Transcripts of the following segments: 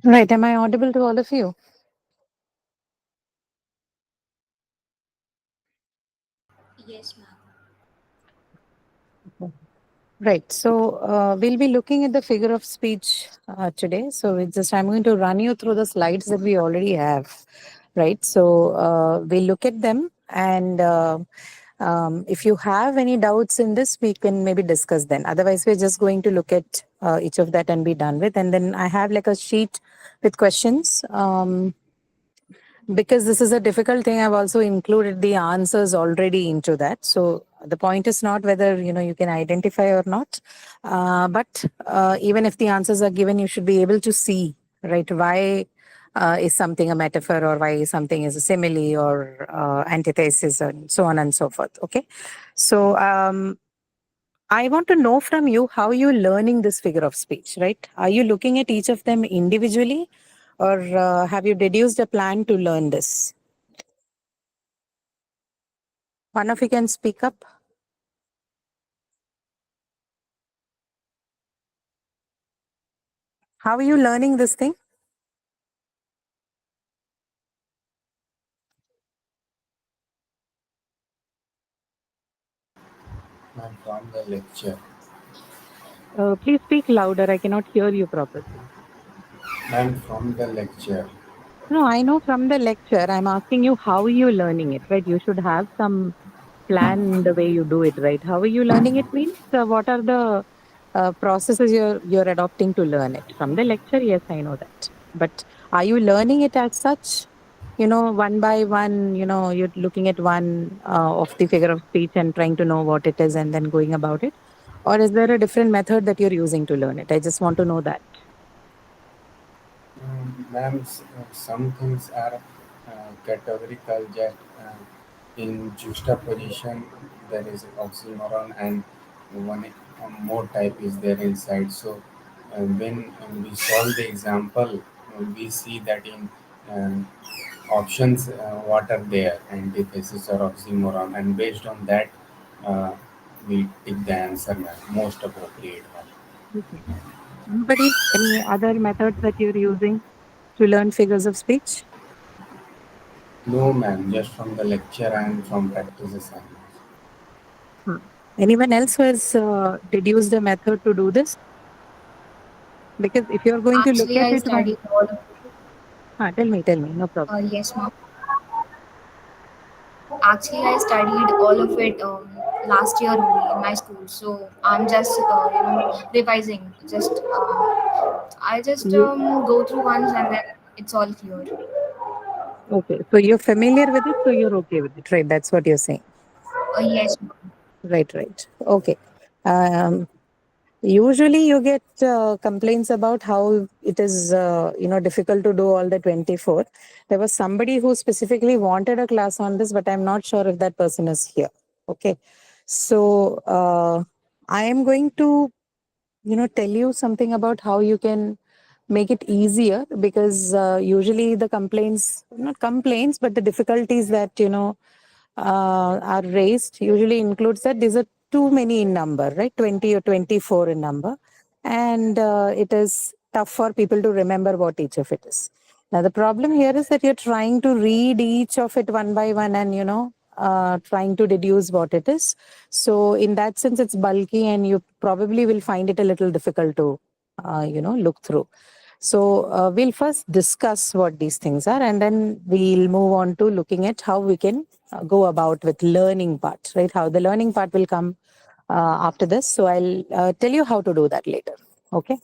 Right. Am I audible to all of you? Yes, ma'am. Right. So we'll be looking at the figure of speech today. So it's just I'm going to run you through the slides that we already have. Right. So we'll look at them, and if you have any doubts in this, we can maybe discuss then. Otherwise, we're just going to look at each of that and be done with. And then I have like a sheet with questions. Because this is a difficult thing, I've also included the answers already into that. So the point is not whether you can identify or not, but even if the answers are given, you should be able to see, right, why is something a metaphor, or why something is a simile or antithesis, and so on and so forth. Okay, so I want to know from you how you're learning this figure of speech, right? Are you looking at each of them individually, or have you deduced a plan to learn this? One of you can speak up. How are you learning this thing? And from the lecture. Please speak louder. I cannot hear you properly. And from the lecture. No, I know from the lecture. I'm asking you how you're learning it, right? You should have some plan in the way you do it, right? How are you learning it means what are the processes you're adopting to learn it? From the lecture, yes, I know that. But are you learning it as such? One by one, you're looking at one of the figure of speech and trying to know what it is and then going about it? Or is there a different method that you're using to learn it? I just want to know that. Ma'am, some things are categorical that in juxtaposition there is oxymoron and one more type is there inside. So when we solve the example, we see that in options what are there, antithesis or oxymoron, and based on that uh, we pick the answer, ma'am, most appropriate one. Okay. Anybody? Any other methods that you're using to learn figures of speech? No, ma'am, just from the lecture and from practice assignments. Hmm. Anyone else who has deduced a method to do this? Because if you're going to look Actually, at I it, studied all of it. tell me, no problem. Yes, ma'am. Actually, I studied all of it last year only in my school. So I'm just, revising. I just You, go through once and then it's all clear. okay, so you're familiar with it, so you're okay with it, right? That's what you're saying. Yes, ma'am. Right, right. Okay. Um, Usually, you get complaints about how it is, difficult to do all the 24. There was somebody who specifically wanted a class on this, but I'm not sure if that person is here. Okay, so I am going to, tell you something about how you can make it easier, because usually the complaints, not complaints, but the difficulties that are raised usually includes that these are too many in number, right? 20 or 24 in number, and it is tough for people to remember what each of it is. Now the problem here is that you're trying to read each of it one by one, and trying to deduce what it is. So in that sense, it's bulky, and you probably will find it a little difficult to look through. So we'll first discuss what these things are, and then we'll move on to looking at how we can go about with learning part, right? How the learning part will come after this. So I'll tell you how to do that later. Okay.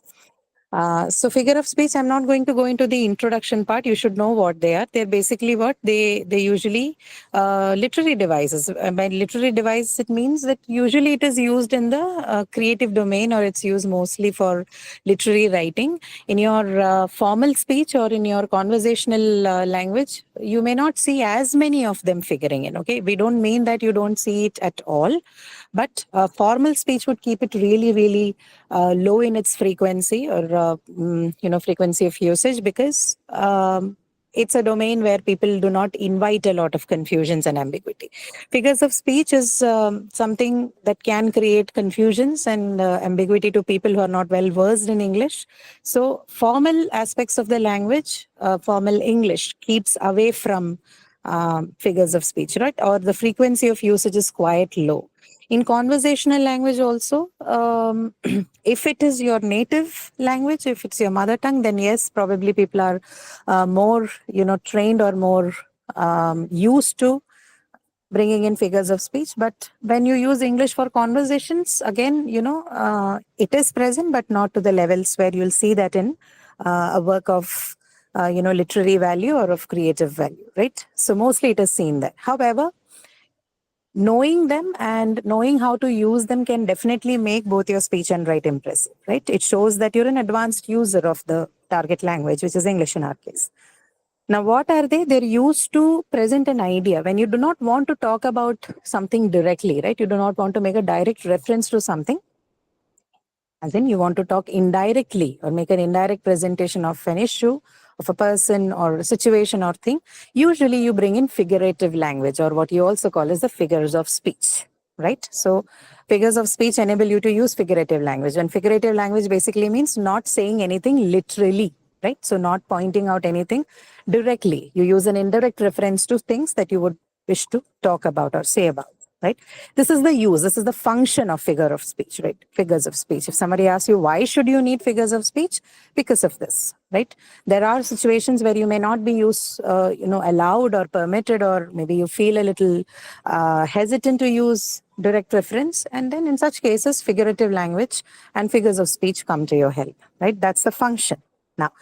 So figure of speech, I'm not going to go into the introduction part. You should know what they are. They're basically what they usually literary devices. By literary device, it means that usually it is used in the creative domain, or it's used mostly for literary writing. In your formal speech or in your conversational language, you may not see as many of them figuring in. Okay, we don't mean that you don't see it at all, but formal speech would keep it really, really low in its frequency, or frequency of usage, because it's a domain where people do not invite a lot of confusions and ambiguity. Figures of speech is something that can create confusions and ambiguity to people who are not well versed in English. So formal aspects of the language, formal English, keeps away from figures of speech, right? Or the frequency of usage is quite low. In conversational language also, if it is your native language, if it's your mother tongue, then yes, probably people are more, trained or more used to bringing in figures of speech. But when you use English for conversations, again, it is present, but not to the levels where you'll see that in a work of, literary value or of creative value, right? So mostly it is seen there. However, knowing them and knowing how to use them can definitely make both your speech and write impressive, right? It shows that you're an advanced user of the target language, which is English in our case. Now, what are they? They're used to present an idea. When you do not want to talk about something directly, right? You do not want to make a direct reference to something, as in you want to talk indirectly or make an indirect presentation of an issue, of a person or a situation or thing. Usually you bring in figurative language, or what you also call as the figures of speech, right? So figures of speech enable you to use figurative language. And figurative language basically means not saying anything literally, right? So not pointing out anything directly. You use an indirect reference to things that you would wish to talk about or say about, right? This is the use, this is the function of figure of speech, right? Figures of speech. If somebody asks you, why should you need figures of speech? Because of this, right? There are situations where you may not be allowed or permitted, or maybe you feel a little hesitant to use direct reference. And then in such cases, figurative language and figures of speech come to your help, right? That's the function. Now,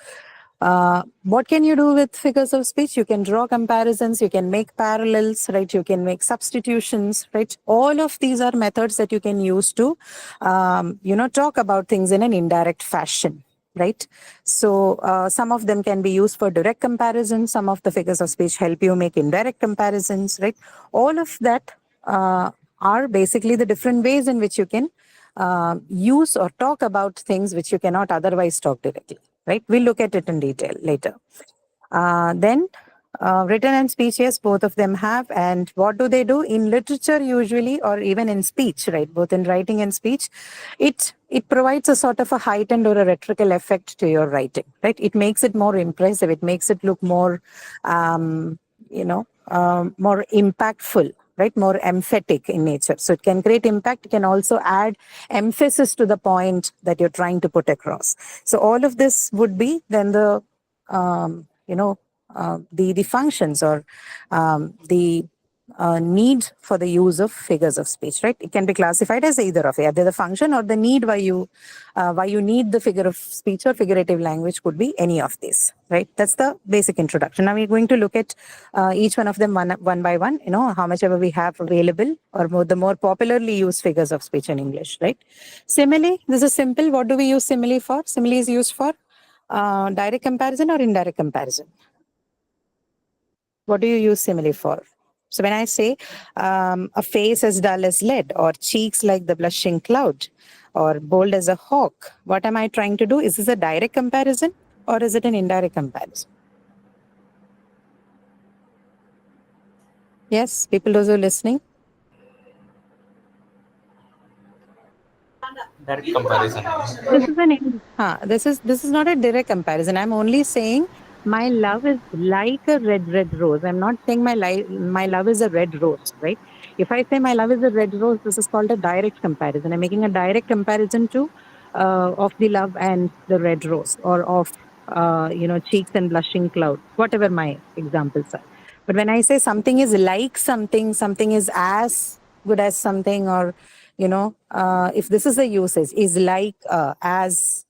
what can you do with figures of speech? You can draw comparisons, you can make parallels, right? You can make substitutions, right? All of these are methods that you can use to, talk about things in an indirect fashion, right? So some of them can be used for direct comparison. Some of the figures of speech help you make indirect comparisons, right? All of that are basically the different ways in which you can use or talk about things which you cannot otherwise talk directly, right? We'll look at it in detail later. Then written and speech, yes, both of them have. And what do they do? In literature usually, or even in speech, right? Both in writing and speech, it provides a sort of a heightened or a rhetorical effect to your writing, right? It makes it more impressive. It makes it look more, more impactful, right? More emphatic in nature. So it can create impact. It can also add emphasis to the point that you're trying to put across. So all of this would be then the, the functions or the need for the use of figures of speech, right? It can be classified as either of either the function or the need why you need the figure of speech or figurative language could be any of these, right? That's the basic introduction. Now we're going to look at each one of them one by one, how much ever we have available, or the more popularly used figures of speech in English, right? Simile, this is simple. What do we use simile for? Simile is used for direct comparison or indirect comparison. What do you use simile for? So when I say a face as dull as lead, or cheeks like the blushing cloud, or bold as a hawk, what am I trying to do? Is this a direct comparison or is it an indirect comparison? Yes, people those who are listening. Direct comparison. This is not a direct comparison. I'm only saying my love is like a red rose. I'm not saying my love is a red rose, right? If I say my love is a red rose, this is called a direct comparison. I'm making a direct comparison to of the love and the red rose, or of cheeks and blushing cloud, whatever my examples are. But when I say something is like something, something is as good as something, or if this is the usage, is like, as,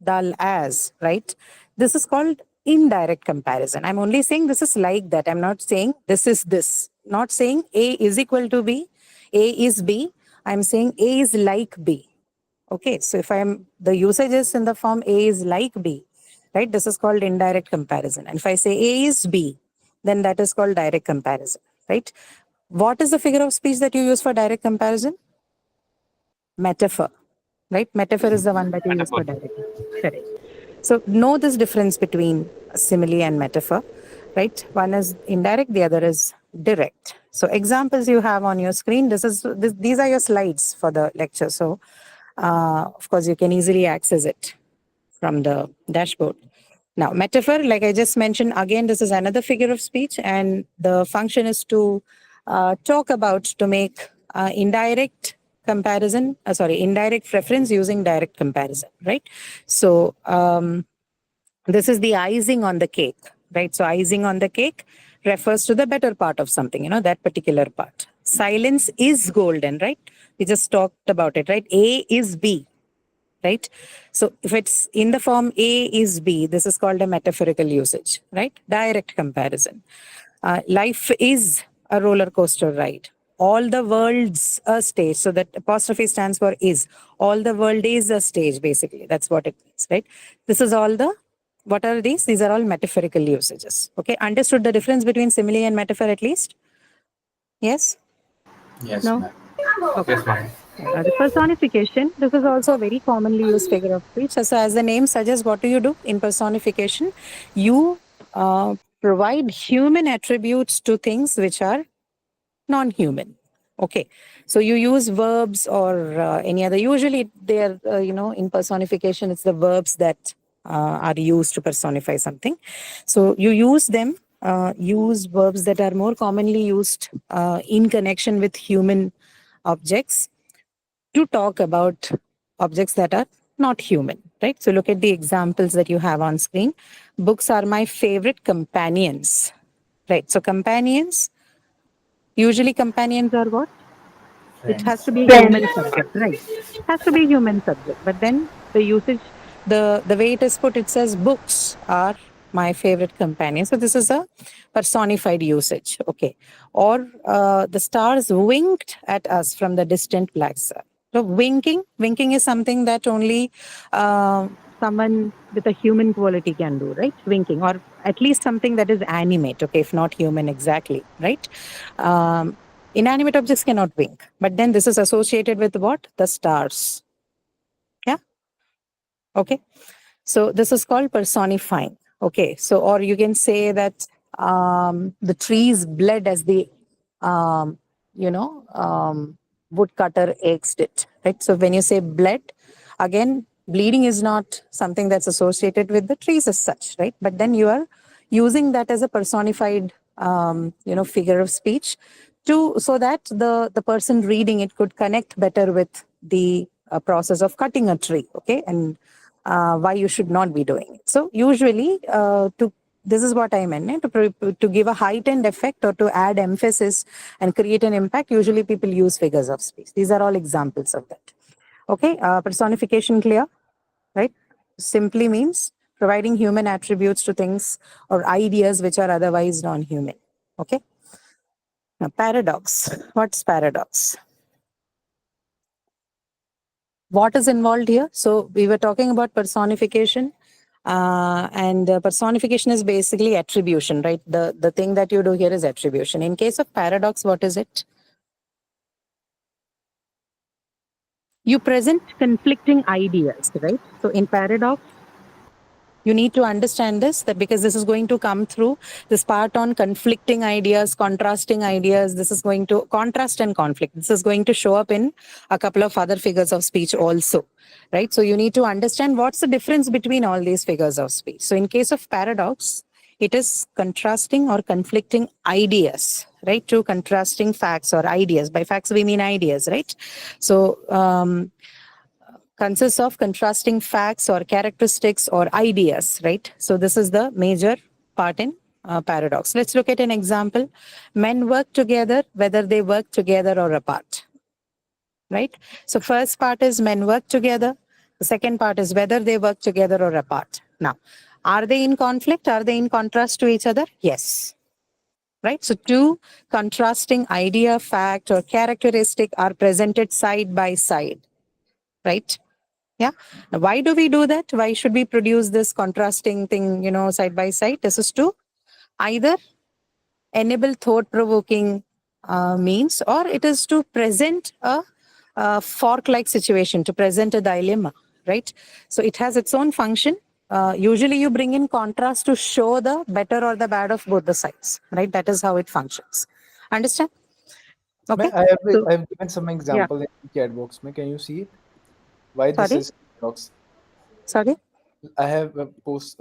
dull as, right? This is called indirect comparison. I'm only saying this is like that. I'm not saying this is this. Not saying A is equal to B, A is B. I'm saying A is like B. Okay, so if the usage is in the form A is like B, right? This is called indirect comparison. And if I say A is B, then that is called direct comparison, right? What is the figure of speech that you use for direct comparison? Metaphor, right? Metaphor is the one that you use for direct. Correct. So know this difference between simile and metaphor. right? One is indirect, the other is direct. So examples you have on your screen, these are your slides for the lecture. So of course you can easily access it from the dashboard. Now, metaphor, like I just mentioned, again, this is another figure of speech, and the function is to talk about, to make indirect comparison, indirect reference using direct comparison, right? So this is the icing on the cake, right? So icing on the cake refers to the better part of something, that particular part. Silence is golden, right? We just talked about it, right? A is B, right? So if it's in the form A is B, this is called a metaphorical usage, right? Direct comparison. Life is a roller coaster ride. All the world's a stage. So that apostrophe stands for is. All the world is a stage, basically. That's what it means, right? This is all the, what are these? These are all metaphorical usages. Okay, understood the difference between simile and metaphor at least? Yes? Yes, No? ma'am. Okay. The personification, this is also a very commonly used figure of speech. So as the name suggests, what do you do in personification? You provide human attributes to things which are non-human. Okay, so you use verbs or any other. Usually, they are in personification, it's the verbs that are used to personify something. So you use them. Use verbs that are more commonly used in connection with human objects to talk about objects that are not human, right? So look at the examples that you have on screen. Books are my favorite companions, right? So companions, usually companions are what? It has Friends. to be human subject, right? It has to be human subject. But then the usage, the way it is put, it says books are my favorite companion. So this is a personified usage, okay? Or the stars winked at us from the distant black sky. So winking is something that only someone with a human quality can do, right? Winking, or at least something that is animate, okay, if not human exactly, right? Inanimate objects cannot wink, but then this is associated with what? The stars. Yeah. Okay. So this is called personifying. Okay. So, or you can say that the trees bled as the, um, woodcutter axed it, right? So when you say bled, again, bleeding is not something that's associated with the trees as such, right? But then you are using that as a personified, figure of speech to, so that the person reading it could connect better with the process of cutting a tree, okay? And why you should not be doing it. So usually, this is what I meant, to give a heightened effect or to add emphasis and create an impact. Usually, people use figures of speech. These are all examples of that. Okay, personification clear, right? Simply means providing human attributes to things or ideas which are otherwise non-human. Okay. Now, paradox. What's paradox? What is involved here? So we were talking about personification, and personification is basically attribution, right? The thing that you do here is attribution. In case of paradox, what is it? You present conflicting ideas, right? So in paradox, you need to understand this, that because this is going to come through this part on conflicting ideas, contrasting ideas. This is going to contrast and conflict. This is going to show up in a couple of other figures of speech also, right? So you need to understand what's the difference between all these figures of speech. So in case of paradox, it is contrasting or conflicting ideas, right? Two contrasting facts or ideas. By facts, we mean ideas, right? So, consists of contrasting facts or characteristics or ideas, right? So this is the major part in paradox. Let's look at an example. Men work together, whether they work together or apart, right? So first part is men work together. The second part is whether they work together or apart. Now, are they in conflict? Are they in contrast to each other? Yes. Right? So two contrasting idea, fact, or characteristic are presented side by side, right? Yeah. Now, why do we do that? Why should we produce this contrasting thing, side by side? This is to either enable thought-provoking means, or it is to present a fork-like situation, to present a dilemma, right? So it has its own function. usually you bring in contrast to show the better or the bad of both the sides, right? That is how it functions. Understand? Okay. So, I have given some yeah. example in chat box. Can you see it? Why this Sorry. is paradox? Sorry. I have post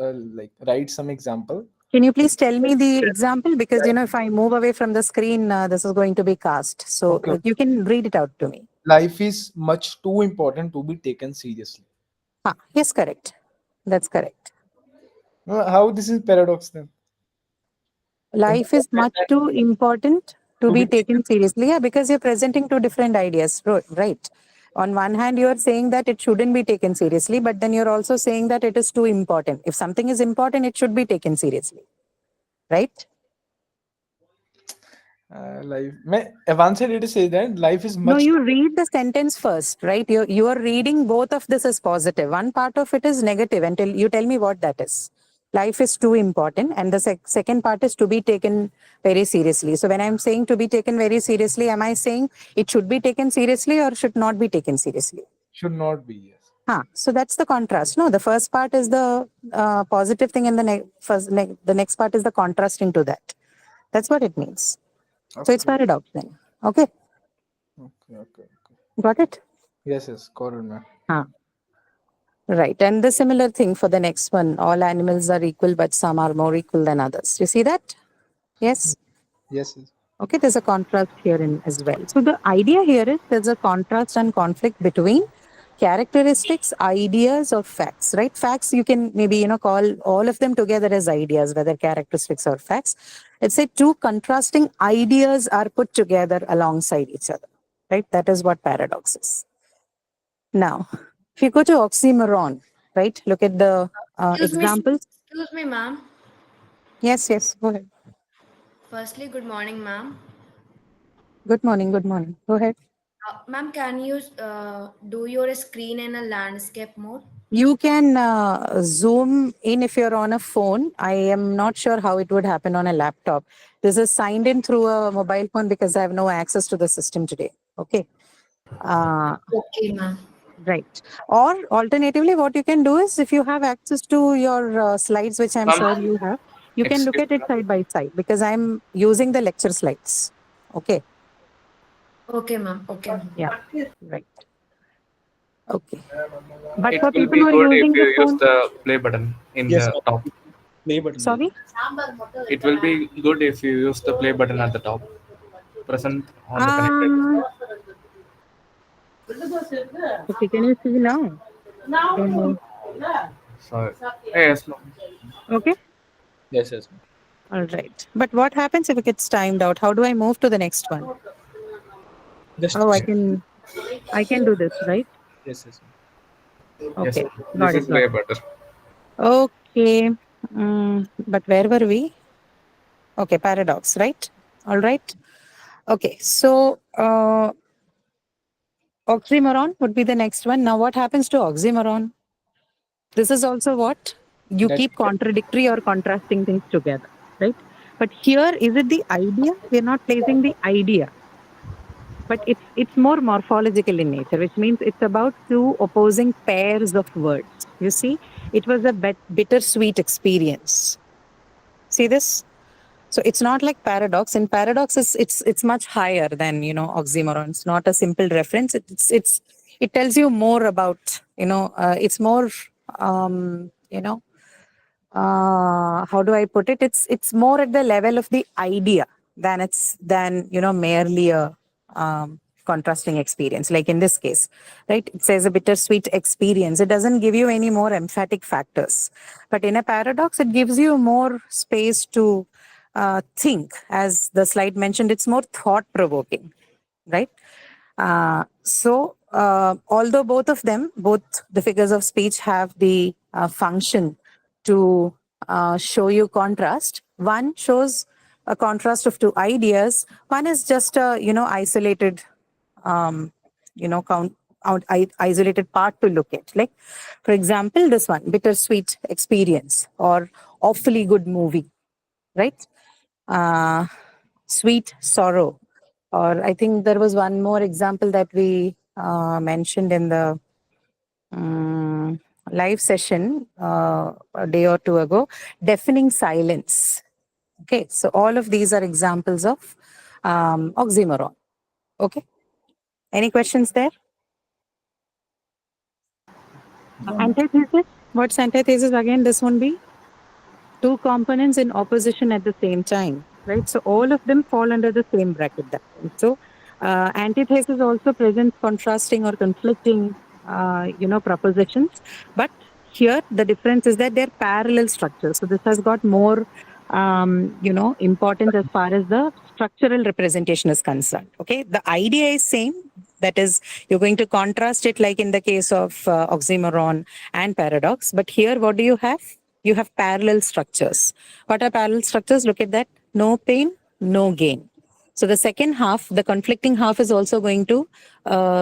write some example. Can you please tell me the example? Because, if I move away from the screen, this is going to be cast. So Okay. you can read it out to me. Life is much too important to be taken seriously. Yes, correct. That's correct. How this is paradox then? Life is much too important to be taken seriously. Yeah, because you're presenting two different ideas, right? On one hand, you're saying that it shouldn't be taken seriously, but then you're also saying that it is too important. If something is important, it should be taken seriously, right? Life. One side it says that life is No, much. you read the sentence first, right? You are reading both of this as positive. One part of it is negative, and you tell me what that is. Life is too important, and the second part is to be taken very seriously. So when I'm saying to be taken very seriously, am I saying it should be taken seriously or should not be taken seriously? Should not be, yes. So that's the contrast. No, the first part is the positive thing, and the next part is the contrasting to that. That's what it means. So it's paradox then. Okay, Okay. got it? Yes, correct, ma'am. Right. And the similar thing for the next one. All animals are equal, but some are more equal than others. You see that? Yes. Yes. Okay, there's a contrast here in as well. So the idea here is there's a contrast and conflict between characteristics, ideas, or facts, right? Facts, you can maybe, call all of them together as ideas, whether characteristics or facts. Let's say two contrasting ideas are put together alongside each other, right? That is what paradox is. Now, if you go to oxymoron, right? Look at the examples. Excuse me, ma'am. Yes, go ahead. Firstly, good morning, ma'am. Good morning. Go ahead. Ma'am, can you do your screen in a landscape mode? You can zoom in if you're on a phone. I am not sure how it would happen on a laptop. This is signed in through a mobile phone because I have no access to the system today. Okay. Okay, ma'am. Right. Or alternatively, what you can do is if you have access to your slides, which I'm sure you have, you can look at it side by side because I'm using the lecture slides. Okay. Okay, ma'am. Okay, ma'am. Yeah. Right. Okay. But It for will people be who are good if using you the use phone, the play button in the top. Play button. sorry. It will be good if you use the play button at the top, present on the connected. Okay, can you see now? Don't know. So, yes, no. Okay. Yes. All right. But what happens if it gets timed out? How do I move to the next one? Just Oh, I can do this, right? yes. Okay. This is way better. Okay. But where were we? Okay, paradox, right? All right. Okay, so oxymoron would be the next one. Now, what happens to oxymoron? This is also what? You keep contradictory or contrasting things together, right? But here, is it the idea? We're not placing the idea. But it's more morphological in nature, which means it's about two opposing pairs of words. You see, it was a bittersweet experience. See this? So it's not like paradox. In paradox, it's much higher than oxymoron. It's not a simple reference. It tells you more about it's more how do I put it? It's more at the level of the idea than merely a contrasting experience. Like in this case, right? It says a bittersweet experience. It doesn't give you any more emphatic factors, but in a paradox, it gives you more space to think. As the slide mentioned, it's more thought provoking, right? Although both the figures of speech have the function to show you contrast, one shows a contrast of two ideas. One is just a isolated isolated part to look at. Like, for example, this one, bittersweet experience or awfully good movie, right? Sweet sorrow. Or I think there was one more example that we mentioned in the live session a day or two ago, deafening silence. Okay, so all of these are examples of oxymoron. Okay, any questions there? Antithesis. What's antithesis again? This one be two components in opposition at the same time, right? So all of them fall under the same bracket. That one. So antithesis also presents contrasting or conflicting, propositions. But here the difference is that they're parallel structures. So this has got more, importance as far as the structural representation is concerned. Okay, the idea is same. That is, you're going to contrast it like in the case of oxymoron and paradox. But here, what do you have? You have parallel structures. What are parallel structures? Look at that. No pain, no gain. So the second half, the conflicting half, is also going to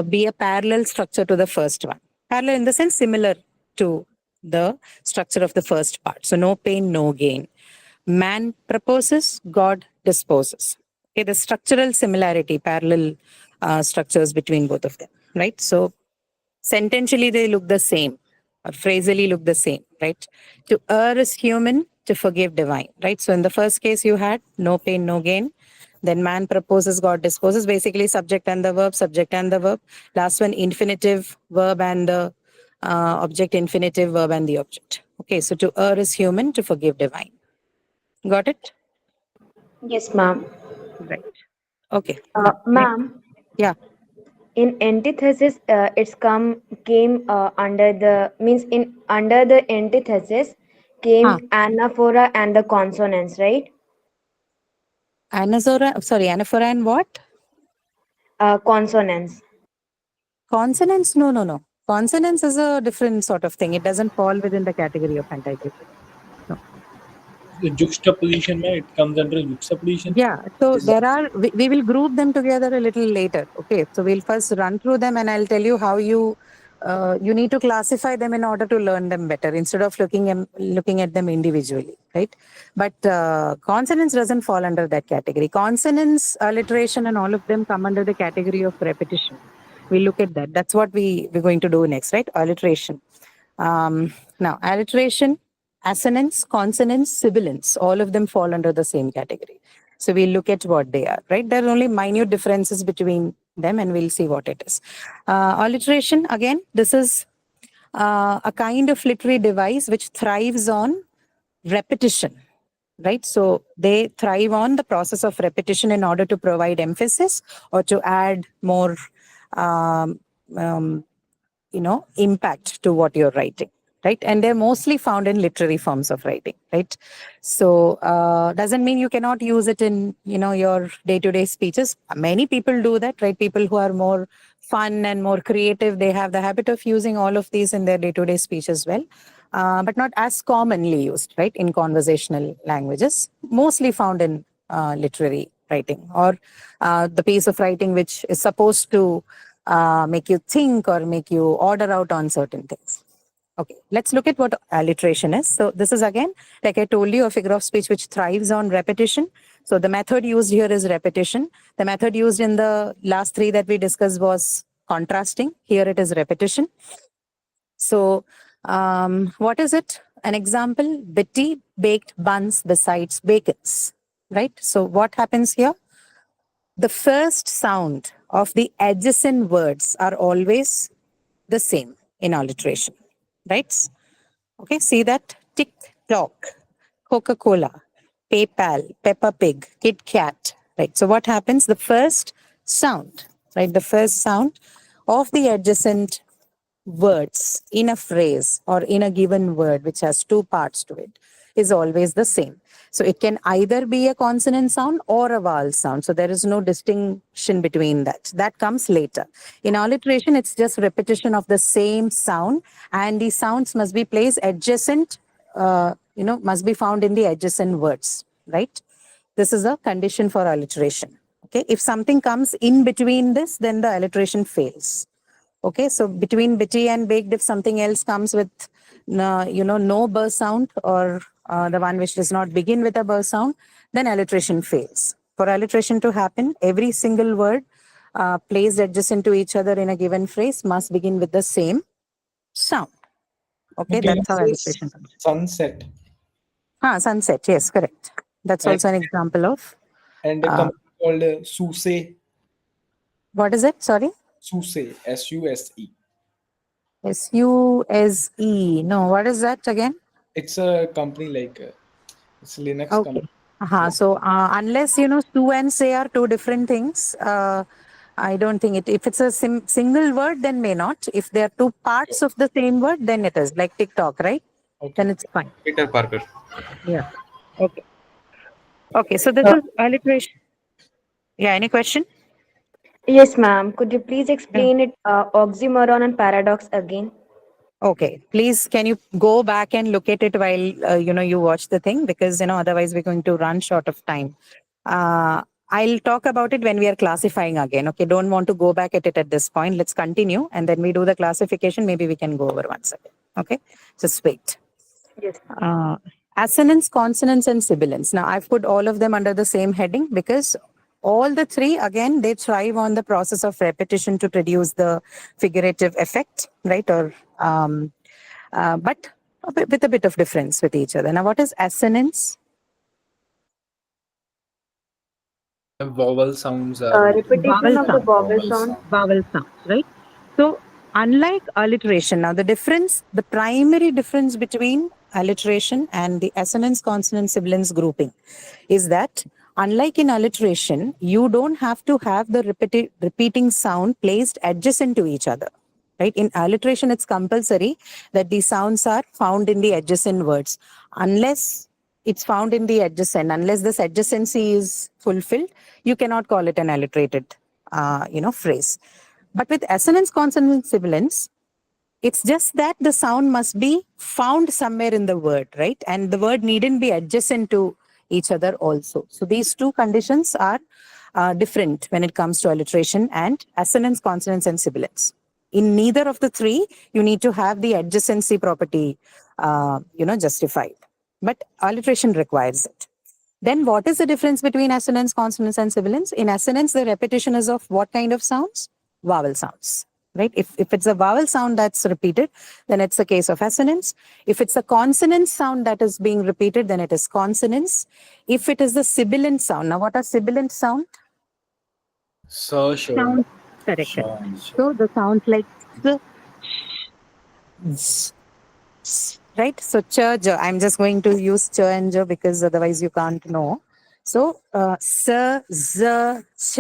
be a parallel structure to the first one. Parallel in the sense similar to the structure of the first part. So no pain, no gain. Man proposes, God disposes. Okay, the structural similarity, parallel structures between both of them, right? So sententially they look the same, or phrasally look the same, right? To err is human, to forgive divine, right? So in the first case you had no pain, no gain. Then man proposes, God disposes, basically subject and the verb, subject and the verb. Last one, infinitive, verb and the object, infinitive, verb and the object. Okay, so to err is human, to forgive divine. Got it? Yes, ma'am. Right. Okay. Now, Ma'am, yeah. in antithesis, came under the means in under the antithesis came anaphora and the consonants, right? Anaphora and what? Consonants. Consonants? No. Consonants is a different sort of thing. It doesn't fall within the category of antithesis. No. The juxtaposition, it comes under juxtaposition. Yeah. So there are, we will group them together a little later. Okay. So we'll first run through them and I'll tell you how you need to classify them in order to learn them better instead of looking at them individually, right? But consonants doesn't fall under that category. Consonants, alliteration, and all of them come under the category of repetition. We'll look at that. That's what we're going to do next, right? Alliteration. Now, alliteration, assonance, consonants, sibilants, all of them fall under the same category. So we'll look at what they are, right? There are only minute differences between them and we'll see what it is. Alliteration, again, this is a kind of literary device which thrives on repetition, right? So they thrive on the process of repetition in order to provide emphasis or to add more, impact to what you're writing, right? And they're mostly found in literary forms of writing, right? So doesn't mean you cannot use it in, your day-to-day speeches. Many people do that, right? People who are more fun and more creative, they have the habit of using all of these in their day-to-day speech as well. But not as commonly used, right, in conversational languages, mostly found in literary writing or the piece of writing which is supposed to make you think or make you order out on certain things. Okay, let's look at what alliteration is. So this is again, like I told you, a figure of speech which thrives on repetition. So the method used here is repetition. The method used in the last three that we discussed was contrasting. Here it is repetition. So what is it? An example, Betty baked buns besides bacons, right? So what happens here? The first sound of the adjacent words are always the same in alliteration, right? Okay, see that? Tick-tock, Coca-Cola, PayPal, Peppa Pig, Kit Kat, right? So what happens? The first sound, right? The first sound of the adjacent words in a phrase or in a given word, which has two parts to it, is always the same. So it can either be a consonant sound or a vowel sound. So there is no distinction between that. That comes later. In alliteration, it's just repetition of the same sound, and the sounds must be placed adjacent, must be found in the adjacent words, right? This is a condition for alliteration. Okay, if something comes in between this, then the alliteration fails. Okay, so between bitty and baked, if something else comes with, no burr sound or the one which does not begin with a burr sound, then alliteration fails. For alliteration to happen, every single word placed adjacent to each other in a given phrase must begin with the same sound. Okay, Can that's how you say alliteration comes. sunset? Sunset, yes, correct. That's And, also an example of, and a company called Suse. what is it? Sorry? Suse, SUSE. SUSE. No, what is that again? It's a company like it's a Linux company. Okay. So unless Su and Say are two different things, I don't think it. If it's a single word, then may not. If they are two parts of the same word, then it is like TikTok, right? Okay. Then it's fine. Peter Parker. Yeah. Okay. Okay. So this is alliteration. Yeah. Any question? Yes, ma'am. Could you please explain it oxymoron and paradox again? Okay, please can you go back and look at it while you watch the thing, because otherwise we're going to run short of time. I'll talk about it when we are classifying again. Okay, don't want to go back at it at this point. Let's continue and then we do the classification. Maybe we can go over once again. Okay, just wait. Yes. Assonance, consonants, and sibilants. Now I've put all of them under the same heading because all the three, again, they thrive on the process of repetition to produce the figurative effect, right? Or but with a bit of difference with each other. Now, what is assonance? Vowel sounds are Repetition of the vowel sound. Vowel sounds, right? So, unlike alliteration, now the primary difference between alliteration and the assonance, consonant, sibilance grouping is that unlike in alliteration, you don't have to have the repeating sound placed adjacent to each other. Right? In alliteration, it's compulsory that the sounds are found in the adjacent words. Unless it's found in the adjacent, unless this adjacency is fulfilled, you cannot call it an alliterated, phrase. But with assonance, consonant, sibilance, it's just that the sound must be found somewhere in the word, right? And the word needn't be adjacent to each other also. So these two conditions are different when it comes to alliteration and assonance, consonants, and sibilants. In neither of the three, you need to have the adjacency property, justified. But alliteration requires it. Then what is the difference between assonance, consonants, and sibilants? In assonance, the repetition is of what kind of sounds? Vowel sounds, right? If it's a vowel sound that's repeated, then it's a case of assonance. If it's a consonant sound that is being repeated, then it is consonance. If it is the sibilant sound, now what are sibilant sound? so sure. Sound, correct. So the sounds like right? So ch, j. I'm just going to use ch and j because otherwise you can't know. So s, z, ch,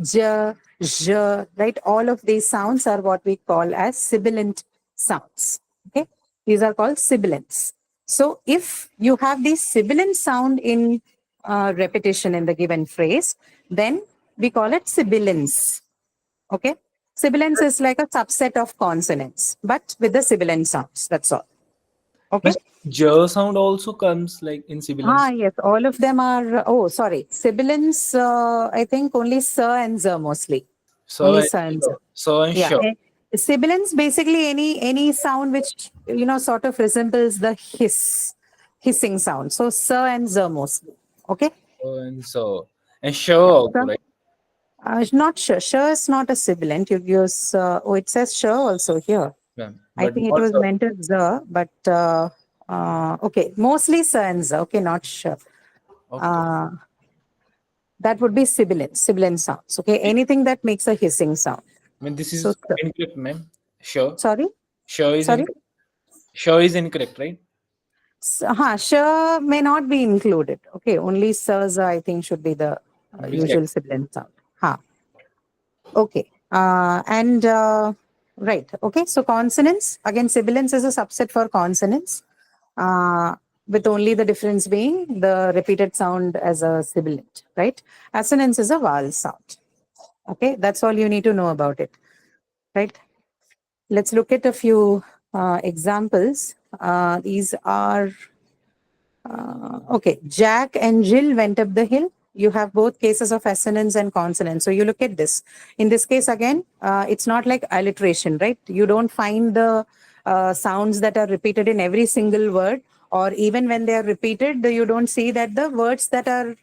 j, j, right? All of these sounds are what we call as sibilant sounds. Okay, these are called sibilants. So if you have the sibilant sound in repetition in the given phrase, then we call it sibilance. Okay, sibilance is like a subset of consonants, but with the sibilant sounds. That's all. Okay. J sound also comes like in sibilants. Yes, all of them are. Oh, sorry, sibilants. I think only sir and z mostly. So Only and sir and z. so and Yeah. sure. Sibilants basically any sound which sort of resembles the hissing sound. So sir and z mostly. Okay. So and sure also, right? Not sure. Sure is not a sibilant. You use. It says sure also here. Yeah, I but think it not was sure. meant as the, but okay, mostly sir and z. Okay, not sure. Okay. That would be sibilant sounds. Okay, anything that makes a hissing sound. I mean, this is So, incorrect, ma'am. Sure. sorry, Sure is sorry. incorrect. Sure is incorrect, right? Sure may not be included. Okay, only sirs I think should be the usual sibilant sound. Okay, right. Okay, so consonants, again, sibilance is a subset for consonants, with only the difference being the repeated sound as a sibilant, right? Assonance is a vowel sound. Okay, that's all you need to know about it, right? Let's look at a few examples. These are, okay, Jack and Jill went up the hill. You have both cases of assonance and consonant. So you look at this. In this case, again, it's not like alliteration, right? You don't find the sounds that are repeated in every single word, or even when they are repeated, you don't see that the words that are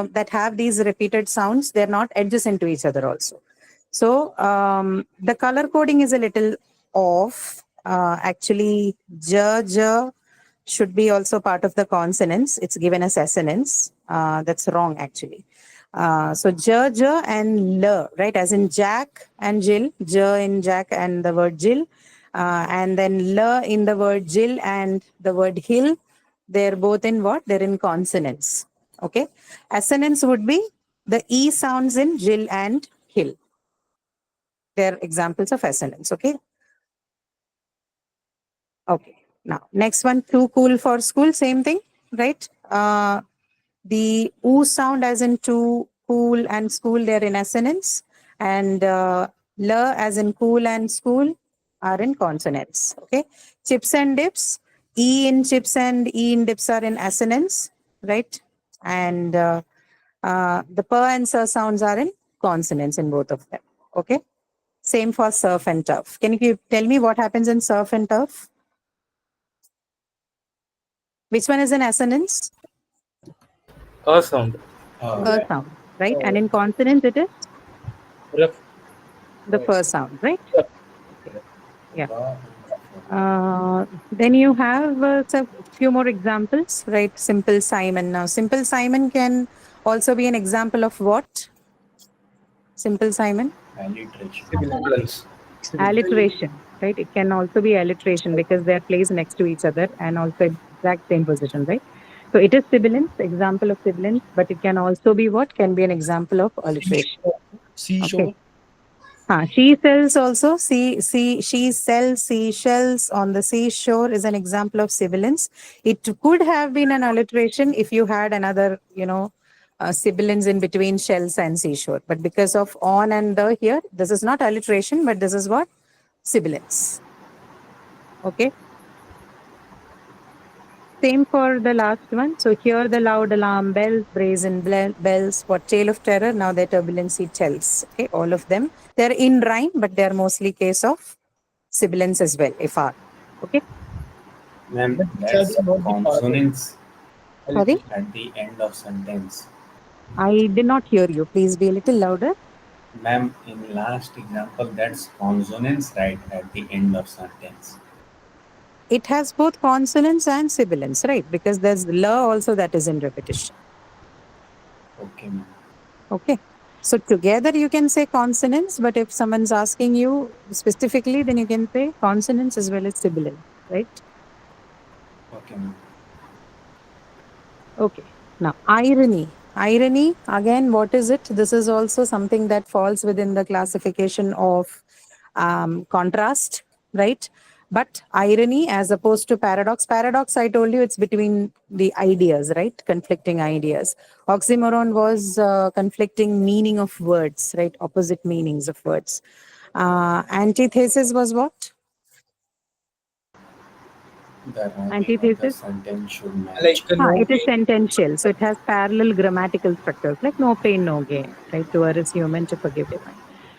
that have these repeated sounds, they're not adjacent to each other also. So the color coding is a little off. Actually, j should be also part of the consonants. It's given as assonance. That's wrong, actually. So j and l, right? As in Jack and Jill, j in Jack and the word Jill, and then l in the word Jill and the word hill. They're both in what? They're in consonants. Okay. Assonance would be the e sounds in Jill and hill. They're examples of assonance. Okay. Okay. Now, next one, too cool for school. Same thing, right? The oo sound as in too cool and school, they're in assonance. And l as in cool and school are in consonants. Okay. Chips and dips, e in chips and e in dips are in assonance, right? And the p and s sounds are in consonants in both of them. Okay. Same for surf and turf. Can you tell me what happens in surf and turf? Which one is in assonance? A sound. A sound, right? And in consonants, it is Rough. the first sound, right? Yeah. Then you have a few more examples, right? Simple Simon. Now, Simple Simon can also be an example of what? Simple Simon? Alliteration. Alliteration, right? It can also be alliteration because they are placed next to each other and also exact same position, right? So it is sibilance, example of sibilance, but it can also be what? Can be an example of alliteration. Seashore. Okay. She sells also, she sells seashells on the seashore is an example of sibilance. It could have been an alliteration if you had another, sibilance in between shells and seashore. But because of on and the here, this is not alliteration, but this is what? Sibilance. Okay. Same for the last one. So here the loud alarm bells, brazen bells, what tale of terror, now their turbulency tells. Okay, all of them. They're in rhyme, but they're mostly case of sibilance as well, FR. Okay. Ma'am, But that's these are not the part of- consonants Sorry? at the end of sentence. I did not hear you. Please be a little louder. Ma'am, in last example, that's consonants right at the end of sentence. It has both consonants and sibilance, right? Because there's la also that is in repetition. Okay, ma'am. Okay. So together you can say consonants, but if someone's asking you specifically, then you can say consonants as well as sibilance, right? Okay, ma'am. Okay. Now, irony. Irony, again, what is it? This is also something that falls within the classification of contrast, right? But irony as opposed to paradox. Paradox, I told you, it's between the ideas, right? Conflicting ideas. Oxymoron was conflicting meaning of words, right? Opposite meanings of words. Antithesis was what? The rhyming of the Antithesis? sentence should match. Like no It is sentential, so it has parallel grammatical structures like no pain, no gain, right? To err is human, to forgive divine.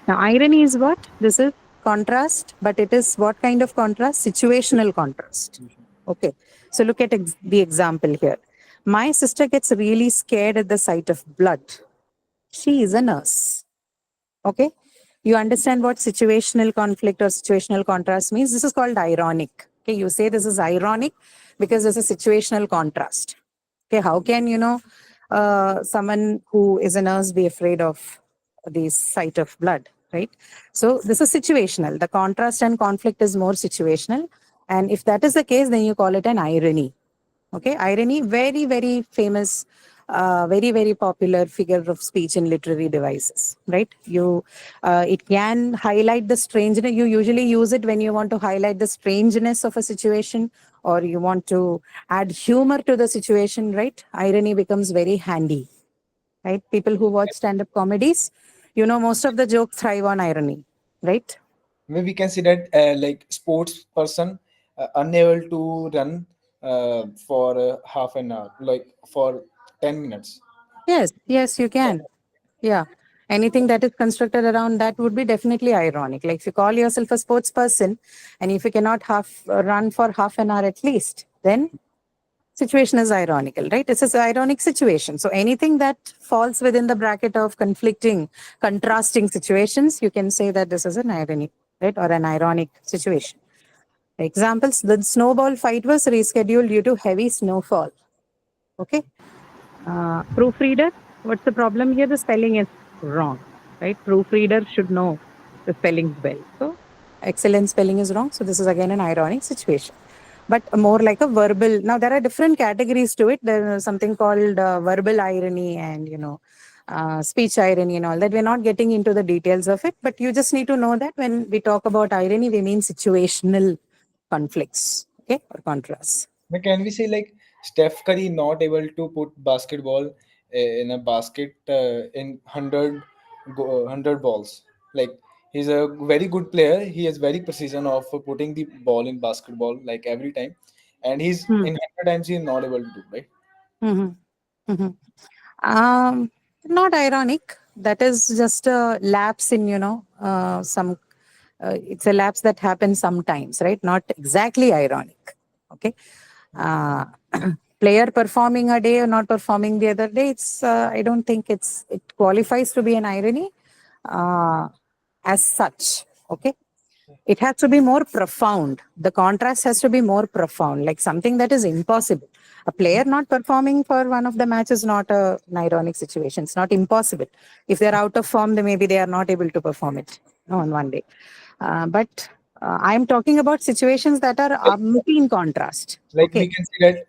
Now, irony is what? This is contrast, but it is what kind of contrast? Situational contrast. Okay, so look at the example here. My sister gets really scared at the sight of blood. She is a nurse. Okay, you understand what situational conflict or situational contrast means? This is called ironic. Okay, you say this is ironic because there's a situational contrast. Okay, how can someone who is a nurse be afraid of the sight of blood, right? So this is situational. The contrast and conflict is more situational, and if that is the case, then you call it an irony. Okay, irony, very, very famous, very, very popular figure of speech in literary devices, right? It can highlight the strangeness. You usually use it when you want to highlight the strangeness of a situation or you want to add humor to the situation, right? Irony becomes very handy, right? People who watch stand-up comedies, most of the jokes thrive on irony, right? Maybe we can see that like sports person unable to run for half an hour, like for 10 minutes. Yes, you can. Yeah. Anything that is constructed around that would be definitely ironic. Like if you call yourself a sports person and if you cannot run for half an hour at least, then situation is ironical, right? It's an ironic situation. So anything that falls within the bracket of conflicting, contrasting situations, you can say that this is an irony, right? Or an ironic situation. Examples, the snowball fight was rescheduled due to heavy snowfall. Okay. Proofreader, what's the problem here? The spelling is wrong, right? Proofreader should know the spelling well. So excellent spelling is wrong. So this is again an ironic situation, but more like a verbal. Now there are different categories to it. There's something called verbal irony and, speech irony and all that. We're not getting into the details of it, but you just need to know that when we talk about irony, we mean situational conflicts, okay, or contrasts. Now, can we say like Steph Curry not able to put basketball in a basket in 100 balls? Like he's a very good player. He has very precision of putting the ball in basketball like every time, and he's in 100 times he's not able to do, right? Mm-hmm. Not ironic. That is just a lapse in, some. It's a lapse that happens sometimes, right? Not exactly ironic. Okay. Player performing a day or not performing the other day. It's. I don't think it qualifies to be an irony, as such. Okay. It has to be more profound. The contrast has to be more profound, like something that is impossible. A player not performing for one of the matches is not an ironic situation. It's not impossible. If they're out of form, then maybe they are not able to perform it on one day. But I'm talking about situations that are in contrast. Like Okay. we can say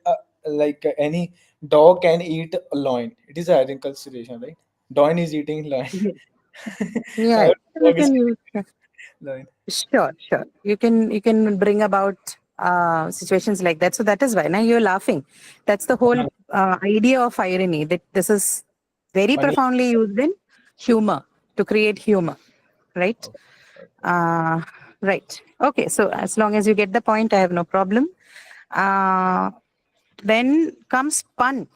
that any dog can eat a loin. It is a identical situation, right? Loin is eating loin. Yeah. You Dog is can use. loin. Sure. You can bring about situations like that. So that is why now you're laughing. That's the whole idea of irony. That this is very Funny. profoundly used in humor, to create humor, right? Right. Okay. So as long as you get the point, I have no problem. Then comes pun.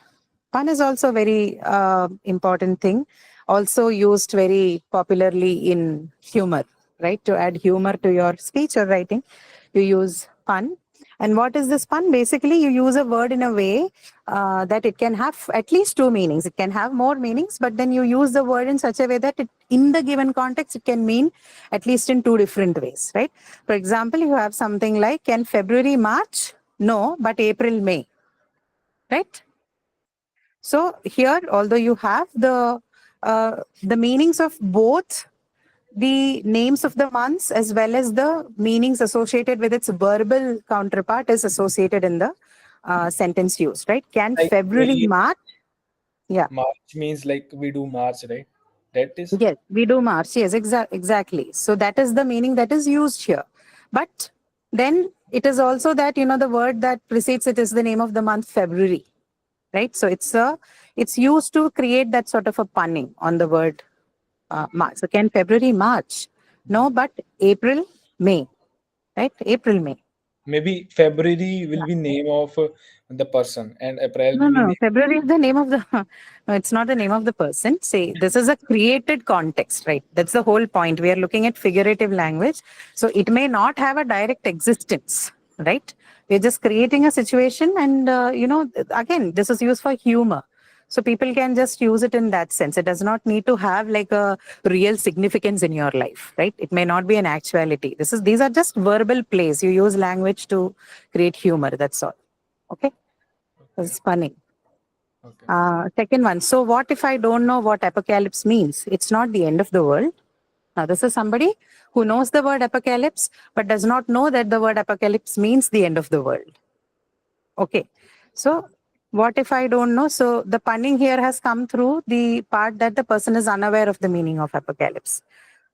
Pun is also a very important thing. Also used very popularly in humor, right? To add humor to your speech or writing, you use pun. And what is this pun? Basically, you use a word in a way that it can have at least two meanings. It can have more meanings, but then you use the word in such a way that in the given context, it can mean at least in two different ways, right? For example, you have something like, can February March? No, but April May, right? So here, although you have the meanings of both the names of the months as well as the meanings associated with its verbal counterpart is associated in the sentence used, right? Can Like February, we- March? Yeah. March means like we do March, right? That is Yes, we do March. Yes, exactly. So that is the meaning that is used here. But then it is also that, the word that precedes it is the name of the month February, right? So it's used to create that sort of a punning on the word March. So can February, March? No, but April, May, right? April, May. maybe February will be name of the person and April No, will be no, name. February is the name of the, no, it's not the name of the person. Say, this is a created context, right? That's the whole point. We are looking at figurative language. So it may not have a direct existence, right? We're just creating a situation and, again, this is used for humor. So people can just use it in that sense. It does not need to have like a real significance in your life, right? It may not be an actuality. These are just verbal plays. You use language to create humor. That's all. Okay. It's funny. Okay. Second one. So what if I don't know what apocalypse means? It's not the end of the world. Now, this is somebody who knows the word apocalypse, but does not know that the word apocalypse means the end of the world. Okay. So what if I don't know? So the punning here has come through the part that the person is unaware of the meaning of apocalypse.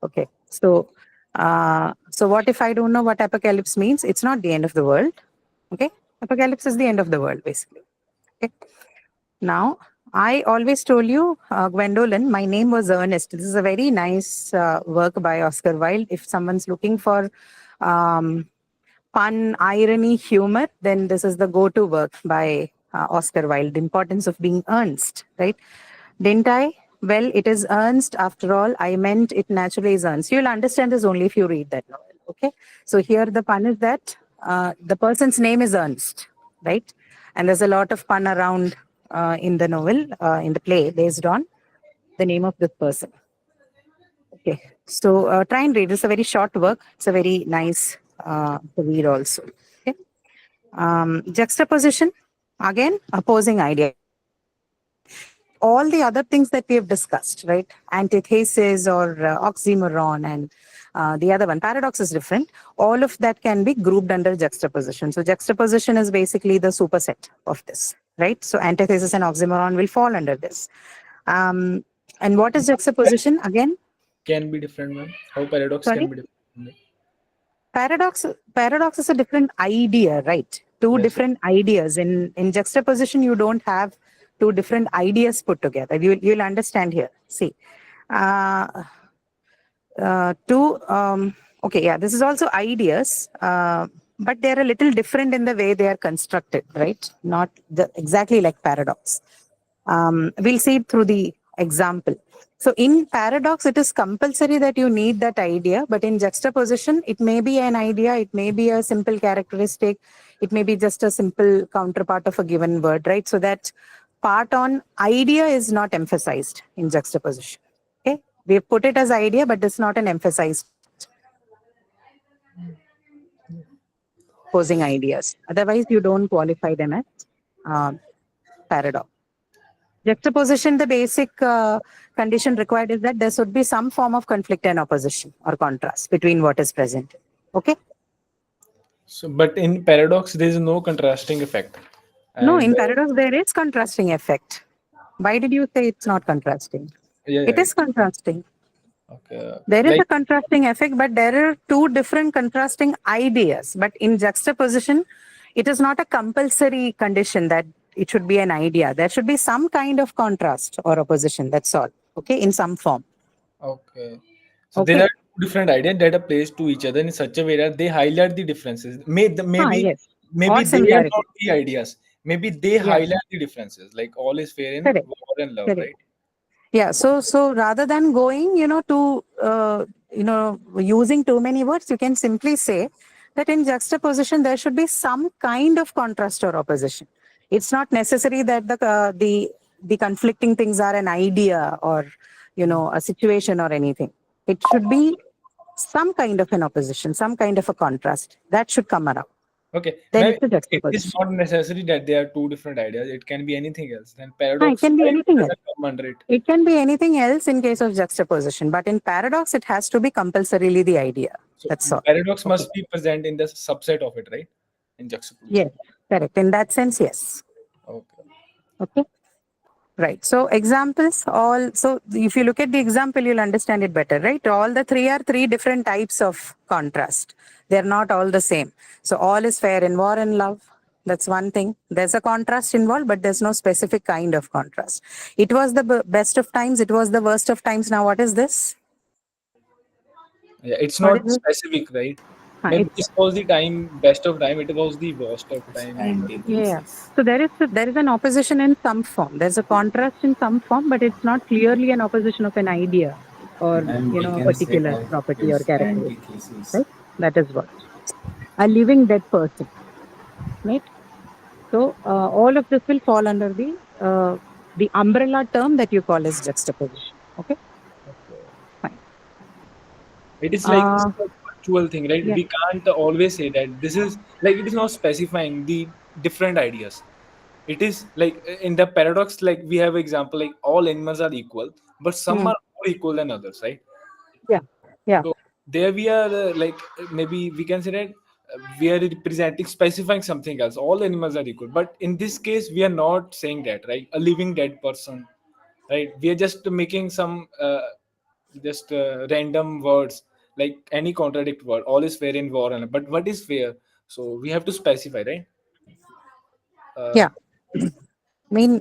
Okay. So what if I don't know what apocalypse means? It's not the end of the world. Okay. Apocalypse is the end of the world, basically. Okay. Now, I always told you, Gwendolyn, my name was Ernest. This is a very nice work by Oscar Wilde. If someone's looking for pun, irony, humor, then this is the go-to work by Oscar Wilde, The Importance of Being Ernst, right? Didn't I? Well, it is Ernst after all. I meant it naturally is Ernst. You'll understand this only if you read that novel, okay? So here the pun is that the person's name is Ernst, right? And there's a lot of pun around in the novel, in the play, based on the name of this person. Okay, so try and read. It's a very short work. It's a very nice to read also. Okay. Juxtaposition, again, opposing idea. All the other things that we have discussed, right? Antithesis or oxymoron and the other one, paradox is different. All of that can be grouped under juxtaposition. So juxtaposition is basically the superset of this, right? So antithesis and oxymoron will fall under this. And what is juxtaposition? Again, Can be different, ma'am. How paradox Sorry? can be different? paradox is a different idea, right? Two Yes. different ideas. In juxtaposition, you don't have two different ideas put together. You'll understand here. See, okay, yeah, this is also ideas, but they're a little different in the way they are constructed, right? Not exactly like paradox. We'll see it through the example. So in paradox, it is compulsory that you need that idea, but in juxtaposition, it may be an idea, it may be a simple characteristic, it may be just a simple counterpart of a given word, right? So that part on idea is not emphasized in juxtaposition. Okay, we put it as idea, but it's not an emphasized opposing ideas. Otherwise, you don't qualify them as paradox. Juxtaposition, the basic condition required is that there should be some form of conflict and opposition or contrast between what is present. Okay? So, but in paradox, there is no contrasting effect. No, in And, paradox, there is contrasting effect. Why did you say it's not contrasting? yeah, It yeah. is contrasting. Okay. There is Like, a contrasting effect, but there are two different contrasting ideas. But in juxtaposition, it is not a compulsory condition that it should be an idea. There should be some kind of contrast or opposition. That's all. Okay, in some form. okay. So Okay. there are two different ideas that are placed to each other in such a way that they highlight the differences. Maybe yes. maybe Or they are similarity. not the ideas. Maybe they highlight the differences. Like all is fair in Correct. war and love, Correct. right? Yeah. So rather than going, to using too many words, you can simply say that in juxtaposition there should be some kind of contrast or opposition. It's not necessary that the conflicting things are an idea or a situation or anything. It should be some kind of an opposition, some kind of a contrast that should come around. Okay. Then Ma'am, it's a it juxtaposition. is not necessary that they are two different ideas. It can be anything else. Then It paradox can be right, anything doesn't else. come under it. It can be anything else in case of juxtaposition, but in paradox, it has to be compulsorily the idea. So That's all. paradox must be present in the subset of it, right? In juxtaposition. Yes, correct. In that sense, yes. Okay. Okay. Right. So examples, so if you look at the example, you'll understand it better, right? All the three are three different types of contrast. They're not all the same. So all is fair in war and love. That's one thing. There's a contrast involved, but there's no specific kind of contrast. It was the best of times. It was the worst of times. Now, what is this? Yeah, it's What not is it? specific, right? Huh, Maybe it's- this was the time, best of time. It was the worst of time. Yeah. So there is an opposition in some form. There's a contrast in some form, but it's not clearly an opposition of an idea or And we a can particular say that property or it's characteristic. antithesis. Right? That is what. A living dead person. Right? So all of this will fall under the umbrella term that you call as juxtaposition. Okay? Fine. It is like Uh, a virtual thing, right? yeah. We can't always say that this is like it is not specifying the different ideas. It is like in the paradox, like we have example like all animals are equal, but some Hmm. are more equal than others, right? Yeah. Yeah. So there we are like maybe we can say that we are representing specifying something else. All animals are equal, but in this case we are not saying that, right? A living dead person, right? We are just making some just random words like any contradict word. All is fair in war, and but what is fair? So we have to specify, right? Yeah. I mean,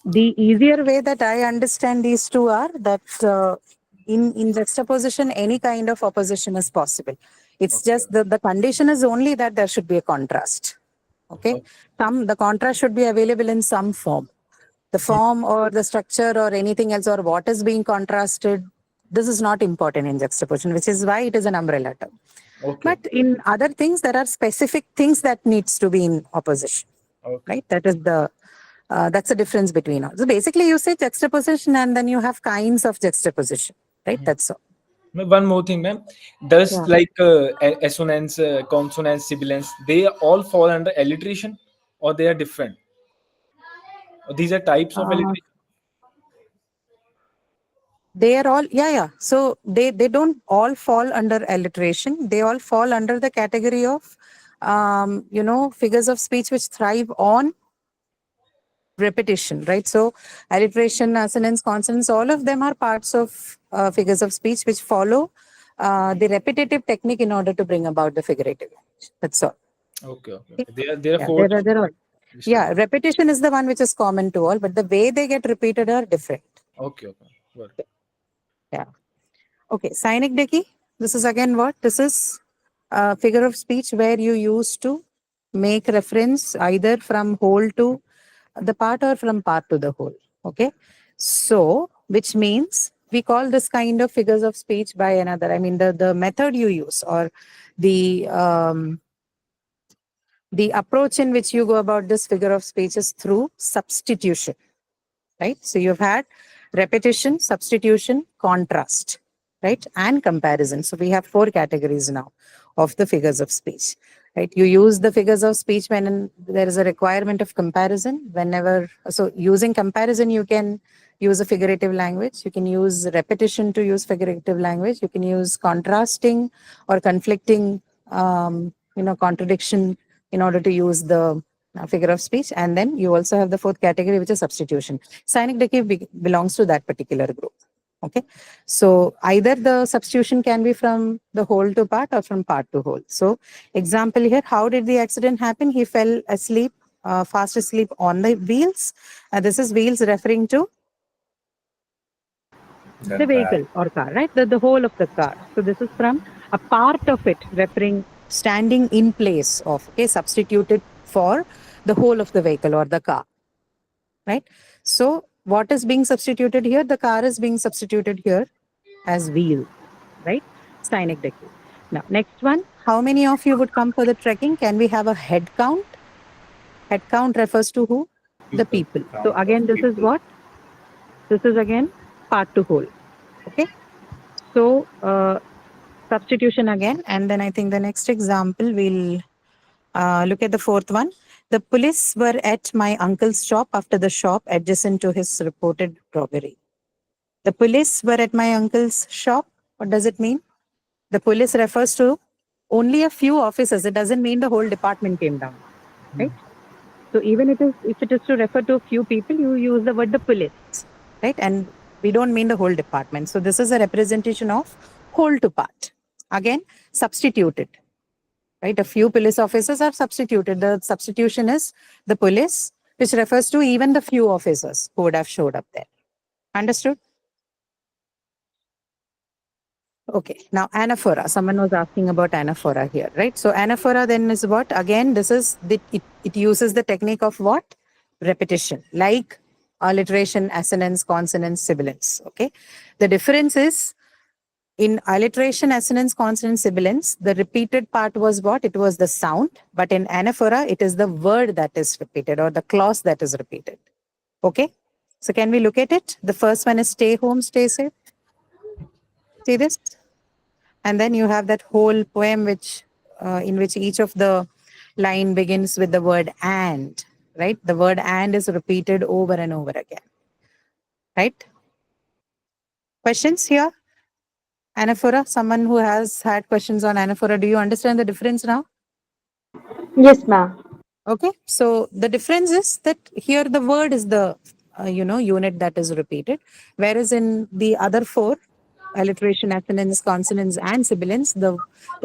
the easier way that I understand these two are that in juxtaposition, any kind of opposition is possible. It's just the condition is only that there should be a contrast. Okay. The contrast should be available in some form. The form or the structure or anything else or what is being contrasted, this is not important in juxtaposition, which is why it is an umbrella term. Okay. But in other things, there are specific things that needs to be in opposition. Okay. Right? That is that's the difference between all. So basically you say juxtaposition and then you have kinds of juxtaposition, right? That's all. One more thing, ma'am. Does Yeah. like assonance, consonance, sibilance, they all fall under alliteration, or they are different? Or these are types of Uh, alliteration. they are all, yeah. So they don't all fall under alliteration. They all fall under the category of, figures of speech which thrive on repetition, right? So alliteration, assonance, consonants, all of them are parts of figures of speech which follow the repetitive technique in order to bring about the figurative language. That's all. Okay. There are Yeah, four. there are. Yeah, repetition is the one which is common to all, but the way they get repeated are different. Okay. Got it. Yeah. Okay, Cynic Deki. This is again what? This is a figure of speech where you use to make reference either from whole to the part or from part to the whole. Okay. So, which means we call this kind of figures of speech by another. I mean, the method you use or the approach in which you go about this figure of speech is through substitution, right? So you've had repetition, substitution, contrast, right? And comparison. So we have 4 categories now of the figures of speech, right? You use the figures of speech when there is a requirement of comparison. So using comparison, you can use a figurative language. You can use repetition to use figurative language. You can use contrasting or conflicting, contradiction in order to use the figure of speech. And then you also have the 4th category, which is substitution. Cynic Deki belongs to that particular group. Okay. So either the substitution can be from the whole to part or from part to whole. So example here, how did the accident happen? He fell asleep, fast asleep on the wheels. This is wheels referring to the vehicle or car, right? The whole of the car. So this is from a part of it referring standing in place of, okay, substituted for the whole of the vehicle or the car, right? So what is being substituted here? The car is being substituted here as wheel, right? Cynic Deki. Now, next one, how many of you would come for the trekking? Can we have a head count? Head count refers to who? The people. So again, this is what? This is again part to whole. Okay. So substitution again. And then I think the next example, we'll look at the 4th one. The police were at my uncle's shop after the shop adjacent to his reported robbery. The police were at my uncle's shop. What does it mean? The police refers to only a few officers. It doesn't mean the whole department came down, right? So even if it is to refer to a few people, you use the word the police, right? And we don't mean the whole department. So this is a representation of whole to part. Again, substituted, right? A few police officers are substituted. The substitution is the police, which refers to even the few officers who would have showed up there. Understood? Okay, now anaphora. Someone was asking about anaphora here, right? So anaphora then is what? Again, this is it uses the technique of what? Repetition, like alliteration, assonance, consonance, sibilance. Okay, the difference is in alliteration, assonance, consonance, sibilance, the repeated part was what? It was the sound, but in anaphora, it is the word that is repeated or the clause that is repeated. Okay, so can we look at it? The first one is stay home, stay safe. See this? And then you have that whole poem in which each of the line begins with the word and, right? The word and is repeated over and over again, right? Questions here? Anaphora, someone who has had questions on anaphora, do you understand the difference now? Yes, ma'am. Okay, so the difference is that here the word is the unit that is repeated, whereas in the other 4, alliteration, assonance, consonants, and sibilance, the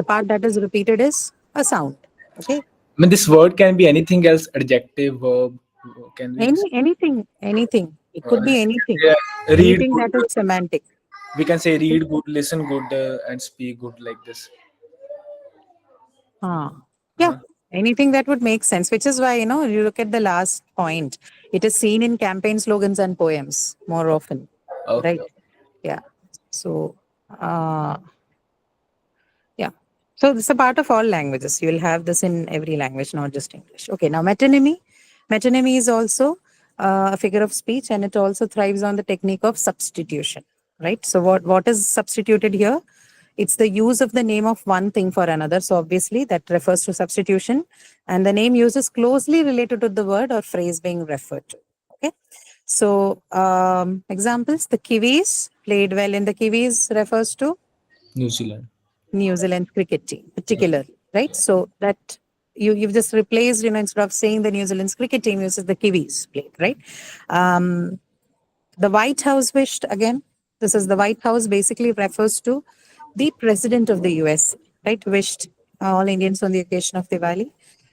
part that is repeated is a sound. Okay, I mean, this word can be anything else, adjective, verb. Can we? anything. It could be anything. Yeah, read Anything good. that is semantic. We can say read good, listen good, and speak good, like this. Yeah, anything that would make sense, which is why, you look at the last point. It is seen in campaign slogans and poems more often, Okay. right? Yeah. So, yeah. So this is a part of all languages. You will have this in every language, not just English. Okay, now metonymy. Metonymy is also a figure of speech, and it also thrives on the technique of substitution, right? So what is substituted here? It's the use of the name of one thing for another. So obviously that refers to substitution, and the name use is closely related to the word or phrase being referred to. Okay. So examples, the Kiwis played well in the Kiwis refers to New Zealand. New Zealand cricket team, particularly, right? So that you've just replaced, instead of saying the New Zealand's cricket team, uses the Kiwis played, right? The White House wished, again, this is the White House basically refers to the president of the US, right? Wished all Indians on the occasion of Diwali.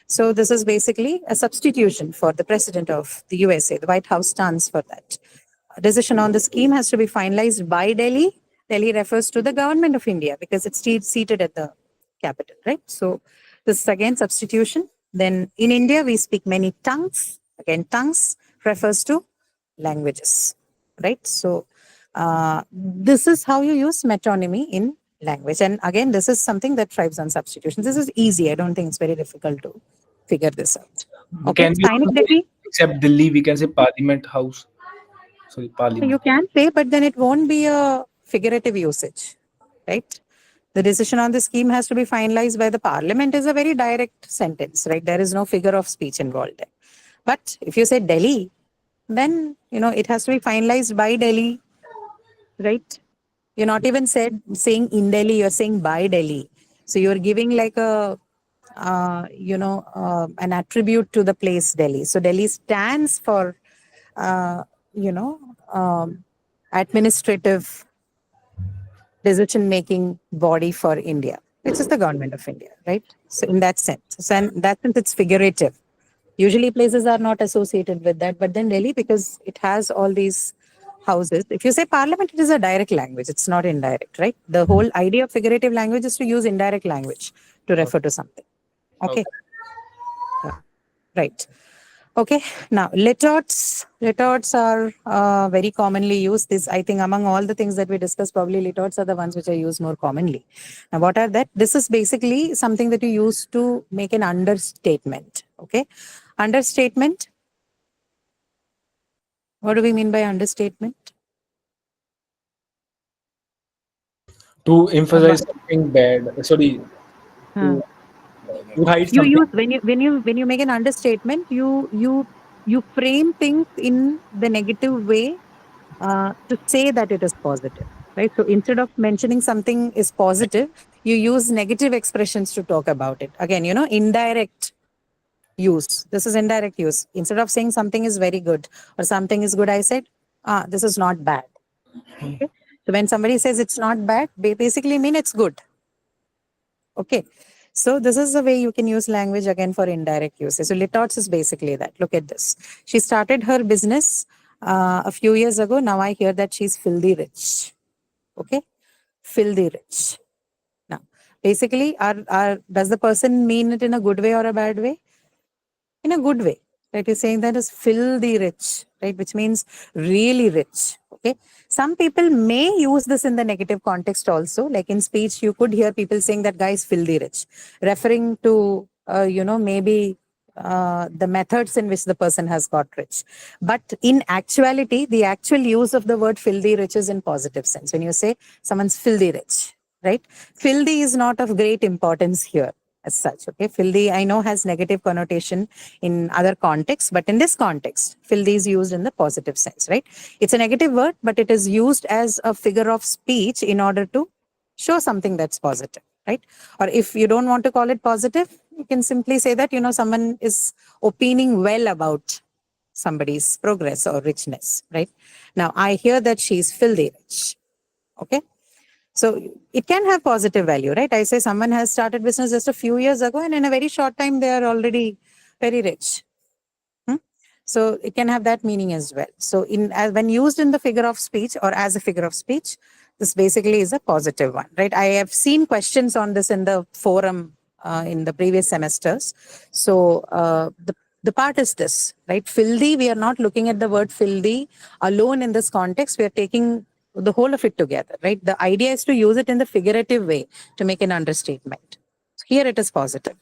So this is basically a substitution for the president of the USA. The White House stands for that. A decision on the scheme has to be finalized by Delhi. Delhi refers to the government of India because it's seated at the capital, right? So this is again substitution. Then in India, we speak many tongues. Again, tongues refers to languages, right? So this is how you use metonymy in language. And again, this is something that thrives on substitution. This is easy. I don't think it's very difficult to figure this out. Okay, Can we Sainik Devi? except Delhi, we can say Parliament House. Sorry, Parliament. You can say, but then it won't be a figurative usage, right? The decision on the scheme has to be finalized by the parliament is a very direct sentence, right? There is no figure of speech involved there. But if you say Delhi, then, it has to be finalized by Delhi, right? You're not even saying in Delhi, you're saying by Delhi. So you're giving like an attribute to the place Delhi. So Delhi stands for, administrative decision-making body for India, which is the government of India, right? So in that sense, it's figurative. Usually places are not associated with that, but then Delhi, because it has all these houses. If you say parliament, it is a direct language. It's not indirect, right? The whole idea of figurative language is to use indirect language to refer to something. Okay. Right. Okay. Now, litorts are very commonly used. This, I think, among all the things that we discussed, probably litorts are the ones which are used more commonly. Now, what are that? This is basically something that you use to make an understatement. Okay. Understatement. What do we mean by understatement? To emphasize something bad. Sorry. To hide You something. use when you make an understatement, you frame things in the negative way to say that it is positive, right? So instead of mentioning something is positive, you use negative expressions to talk about it. Again, indirect use. This is indirect use. Instead of saying something is very good or something is good, I said, this is not bad. Okay. So when somebody says it's not bad, they basically mean it's good. Okay. So this is the way you can use language again for indirect uses. So litorts is basically that. Look at this. She started her business a few years ago. Now I hear that she's filthy rich. Okay. Filthy rich. Now, basically, does the person mean it in a good way or a bad way? In a good way. Right? You're saying that is filthy rich, right? Which means really rich. Okay. Some people may use this in the negative context also. Like in speech, you could hear people saying that guy is filthy rich, referring to, maybe the methods in which the person has got rich. But in actuality, the actual use of the word filthy rich is in positive sense. When you say someone's filthy rich, right? Filthy is not of great importance here as such. Okay. Filthy, I know, has negative connotation in other contexts, but in this context, filthy is used in the positive sense, right? It's a negative word, but it is used as a figure of speech in order to show something that's positive, right? Or if you don't want to call it positive, you can simply say that, someone is opining well about somebody's progress or richness, right? Now, I hear that she's filthy rich. Okay. So it can have positive value, right? I say someone has started business just a few years ago and in a very short time, they are already very rich. So it can have that meaning as well. So when used in the figure of speech or as a figure of speech, this basically is a positive one, right? I have seen questions on this in the forum in the previous semesters. So the part is this, right? Filthy, we are not looking at the word filthy alone in this context. We are taking the whole of it together, right? The idea is to use it in the figurative way to make an understatement. Here it is positive.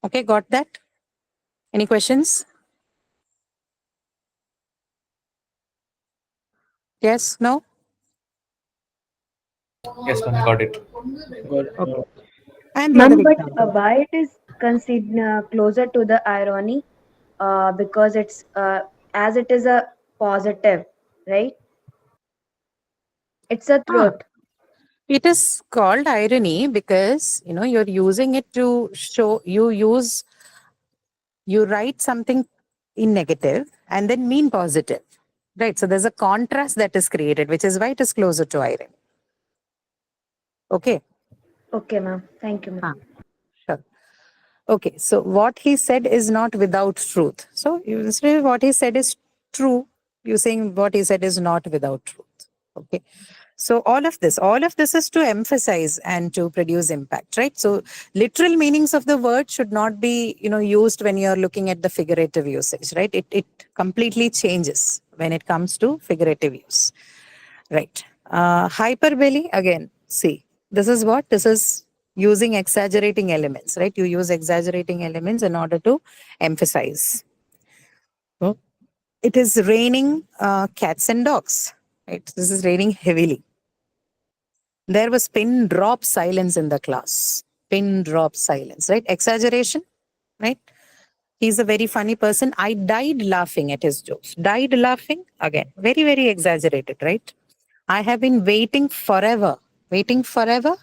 Okay, got that? Any questions? Yes, no? Yes, ma'am, got it. Got, And the Ma'am, other but example. why it is considered closer to the irony? Because it's as it is a positive, right? It's a Ah, truth. it is called irony because you're using it to show you write something in negative and then mean positive. Right. So there's a contrast that is created, which is why it is closer to irony. Okay. Okay, ma'am. Thank you, ma'am. Ah, sure. Okay. So what he said is not without truth. So you say what he said is true. You're saying what he said is not without truth. Okay. So all of this is to emphasize and to produce impact, right? So literal meanings of the word should not be, used when you're looking at the figurative usage, right? It completely changes when it comes to figurative use, right? Hyperbole, again, see, this is what? This is using exaggerating elements, right? You use exaggerating elements in order to emphasize. Oh, it is raining cats and dogs, right? This is raining heavily. There was pin drop silence in the class. Pin drop silence, right? Exaggeration, right? He's a very funny person. I died laughing at his jokes. Died laughing, again, very, very exaggerated, right? I have been waiting forever. Waiting forever,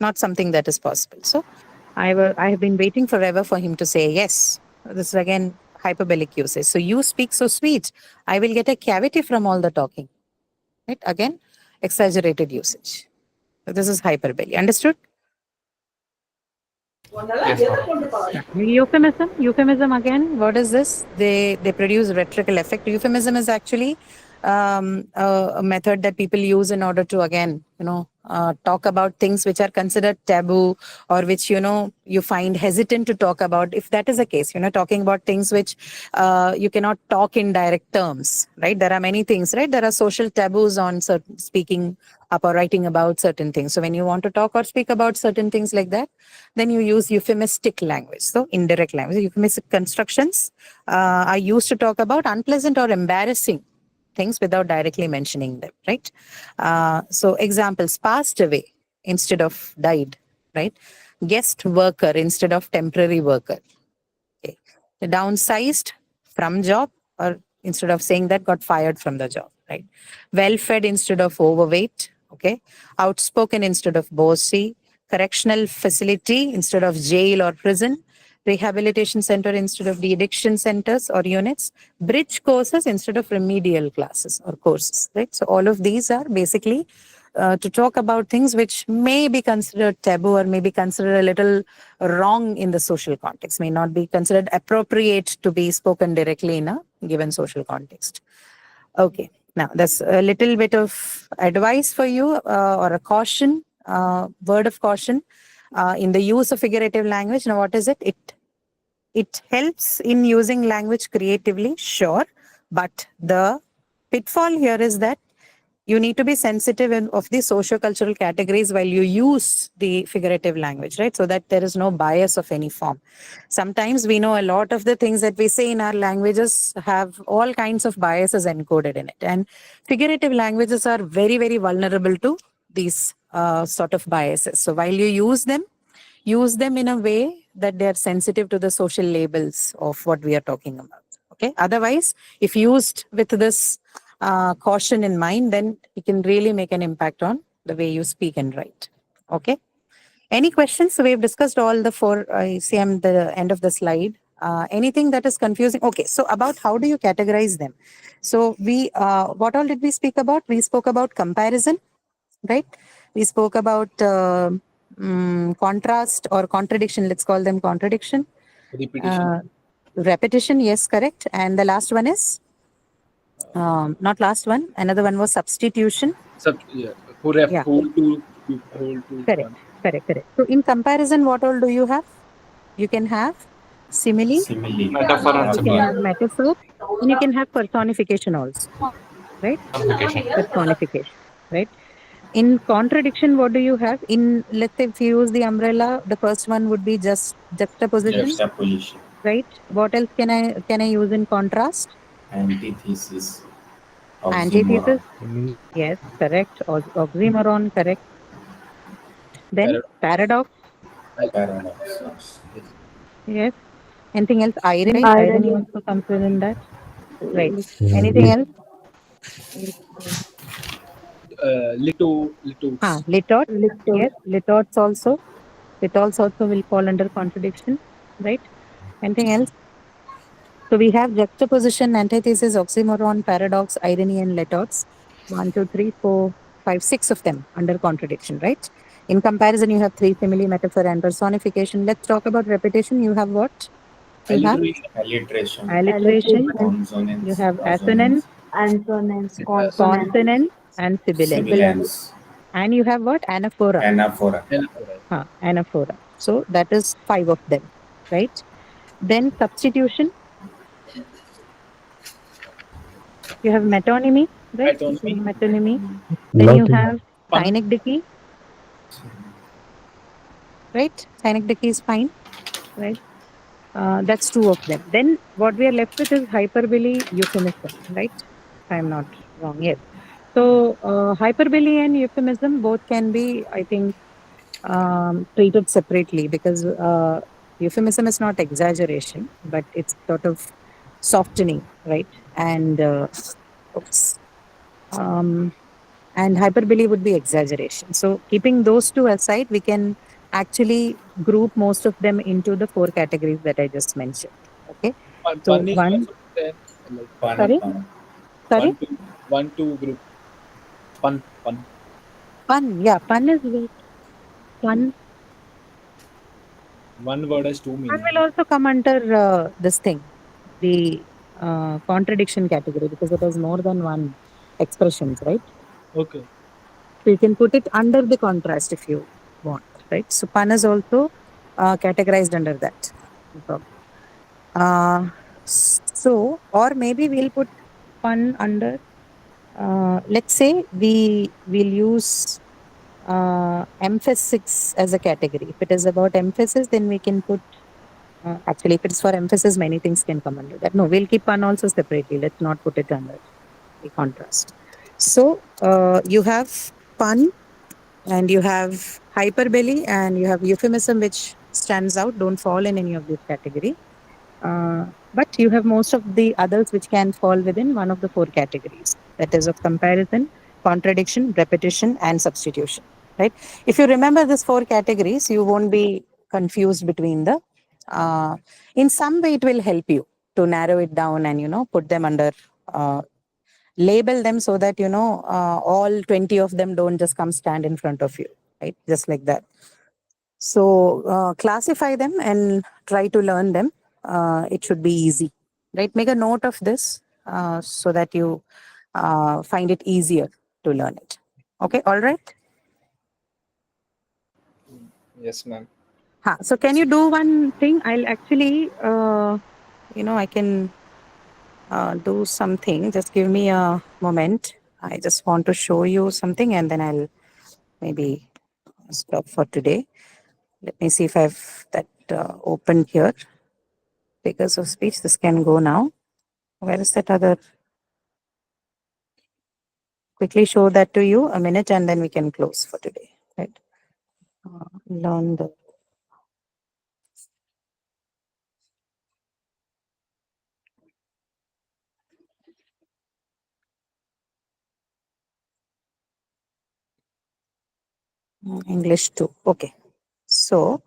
not something that is possible. So I have been waiting forever for him to say yes. This is again hyperbolic usage. So you speak so sweet. I will get a cavity from all the talking. Right? Again, exaggerated usage. So this is hyperbole. Understood? Yes, ma'am. Euphemism again. What is this? They produce rhetorical effect. Euphemism is actually a method that people use in order to again talk about things which are considered taboo or which you find hesitant to talk about. If that is the case, talking about things which you cannot talk in direct terms, right? There are many things, right? There are social taboos on certain speaking up or writing about certain things. So when you want to talk or speak about certain things like that, then you use euphemistic language. So indirect language, euphemistic constructions are used to talk about unpleasant or embarrassing things without directly mentioning them, right? So examples, passed away instead of died, right? Guest worker instead of temporary worker. Okay. Downsized from job, or instead of saying that, got fired from the job, right? Well fed instead of overweight. Okay. Outspoken instead of bossy. Correctional facility instead of jail or prison. Rehabilitation center instead of de-addiction centers or units. Bridge courses instead of remedial classes or courses, right? So all of these are basically to talk about things which may be considered taboo or may be considered a little wrong in the social context, may not be considered appropriate to be spoken directly in a given social context. Okay, now that's a little bit of advice for you or a caution, word of caution in the use of figurative language. Now, what is it? It helps in using language creatively, sure, but the pitfall here is that you need to be sensitive of the socio-cultural categories while you use the figurative language, right? So that there is no bias of any form. Sometimes we know a lot of the things that we say in our languages have all kinds of biases encoded in it. And figurative languages are very, very vulnerable to these sort of biases. So while you use them in a way that they are sensitive to the social labels of what we are talking about. Okay. Otherwise, if used with this caution in mind, then it can really make an impact on the way you speak and write. Okay. Any questions? So we've discussed all the four. I see I'm the end of the slide. Anything that is confusing? Okay. So about how do you categorize them? So what all did we speak about? We spoke about comparison, right? We spoke about contrast or contradiction. Let's call them contradiction. repetition. Repetition, yes, correct. And the last one is not last one. Another one was substitution. Yeah. Yeah. Hold to Correct. Correct. So in comparison, what all do you have? You can have simile, Simile. Metaphor and you can have symbol. metaphor, and you can have personification also, right? Personification. Personification, right? In contradiction, what do you have? In, let's say, if you use the umbrella, the first one would be just juxtaposition, Juxtaposition. right? What else can I use in contrast? Antithesis. Antithesis, Oxymoron. yes, correct. Oxymoron, correct. Then paradox, Paradox. yes. Anything else? Irony, irony Irony. also comes within that. Right. Anything else? Litos. Litot, Little. yes. Litots also. Litots also will fall under contradiction, right? Anything else? So we have juxtaposition, antithesis, oxymoron, paradox, irony, and litots. 1, 2, 3, 4, 5, 6 of them under contradiction, right? In comparison, you have three: simile, metaphor, and personification. Let's talk about repetition. You have what? You have Alliteration. Alliteration. alliteration, Alliteration. you Consonants. have assonance, Consonants. Consonants. Consonants. consonance, and sibilance. Sibilance. Sibilance. And you have what? Anaphora. Anaphora. Anaphora. So that is 5 of them, right? Then substitution. You have metonymy, right? Metonymy. Metonymy. Then you have Pun. synecdoche, right? Synecdoche is fine, right? That's 2 of them. Then what we are left with is hyperbole, euphemism, right? If I'm not wrong, yes. So hyperbole and euphemism both can be, I think, treated separately, because euphemism is not exaggeration, but it's sort of softening, right? And and hyperbole would be exaggeration. So keeping those two aside, we can actually group most of them into the 4 categories that I just mentioned. Okay. So Pun is one, also there. Like Pun. sorry, Pun. sorry, one, two group. Pun. pun. Yeah, pun is good. Pun. One word has two Pun meanings. will also come under this thing, the contradiction category, because it has more than one expressions, right? Okay. So you can put it under the contrast if you want, right? So pun is also categorized under that. No problem. So, or maybe we'll put pun under, let's say we'll use emphasis as a category. If it is about emphasis, then we can put, actually, if it's for emphasis, many things can come under that. No, we'll keep pun also separately. Let's not put it under the contrast. So you have pun, and you have hyperbole, and you have euphemism, which stands out, don't fall in any of this category. But you have most of the others which can fall within one of the 4 categories, that is of comparison, contradiction, repetition, and substitution, right? If you remember these 4 categories, you won't be confused between the, in some way it will help you to narrow it down and, put them under, label them so that, all 20 of them don't just come stand in front of you, right? Just like that. So classify them and try to learn them. It should be easy, right? Make a note of this so that you find it easier to learn it. Okay, all right? Yes, ma'am. So can you do one thing? I'll actually, I can do something. Just give me a moment. I just want to show you something, and then I'll maybe stop for today. Let me see if I've that open here. Figures of speech. This can go now. Where is that other? Quickly show that to you, a minute, and then we can close for today. Right? Learn the. English 2. Okay. So,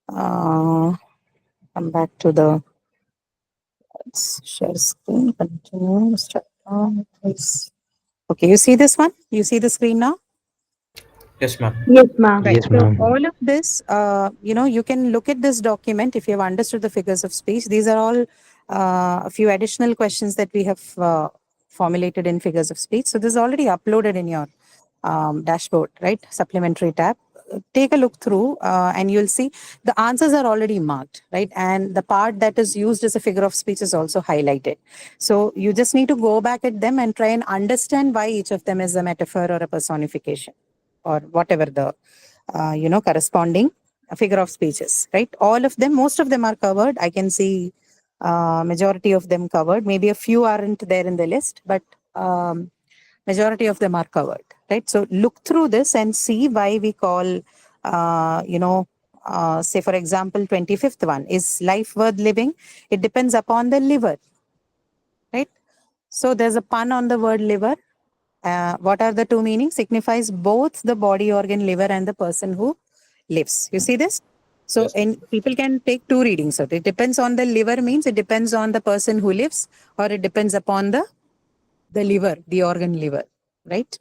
come back to the, let's share screen, continue, start on this. Okay, you see this one? You see the screen now? Yes, ma'am. Yes, ma'am. Right. So all of this, you can look at this document if you have understood the figures of speech. These are all a few additional questions that we have formulated in figures of speech. So this is already uploaded in your dashboard, right? Supplementary tab. Take a look through and you'll see the answers are already marked, right? And the part that is used as a figure of speech is also highlighted. So you just need to go back at them and try and understand why each of them is a metaphor or a personification, or whatever the, corresponding figure of speeches, right? All of them, most of them are covered. I can see majority of them covered. Maybe a few aren't there in the list, but majority of them are covered, right? So look through this and see why we call, say for example, 25th one is life worth living. It depends upon the liver, right? So there's a pun on the word liver. What are the two meanings? Signifies both the body organ liver and the person who lives. You see this? So Yes. and people can take two readings of it. It depends on the liver means it depends on the person who lives, or it depends upon the liver, the organ liver, right?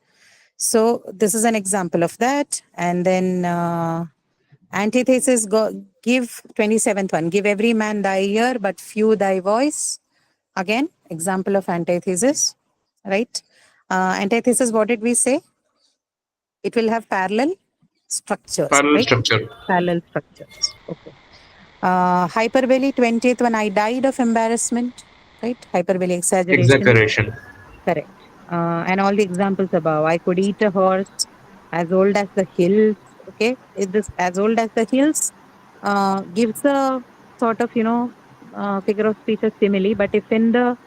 So this is an example of that. And then antithesis, give 27th one, give every man thy ear, but few thy voice. Again, example of antithesis, right? Antithesis, what did we say? It will have parallel structures, Parallel right? structure. Parallel structures, okay. Hyperbole, 20th one, I died of embarrassment, right? Hyperbole, exaggeration. Exaggeration. Correct. And all the examples above. I could eat a horse as old as the hills. Okay. This as old as the hills gives a sort of, figure of speech or simile. But if in the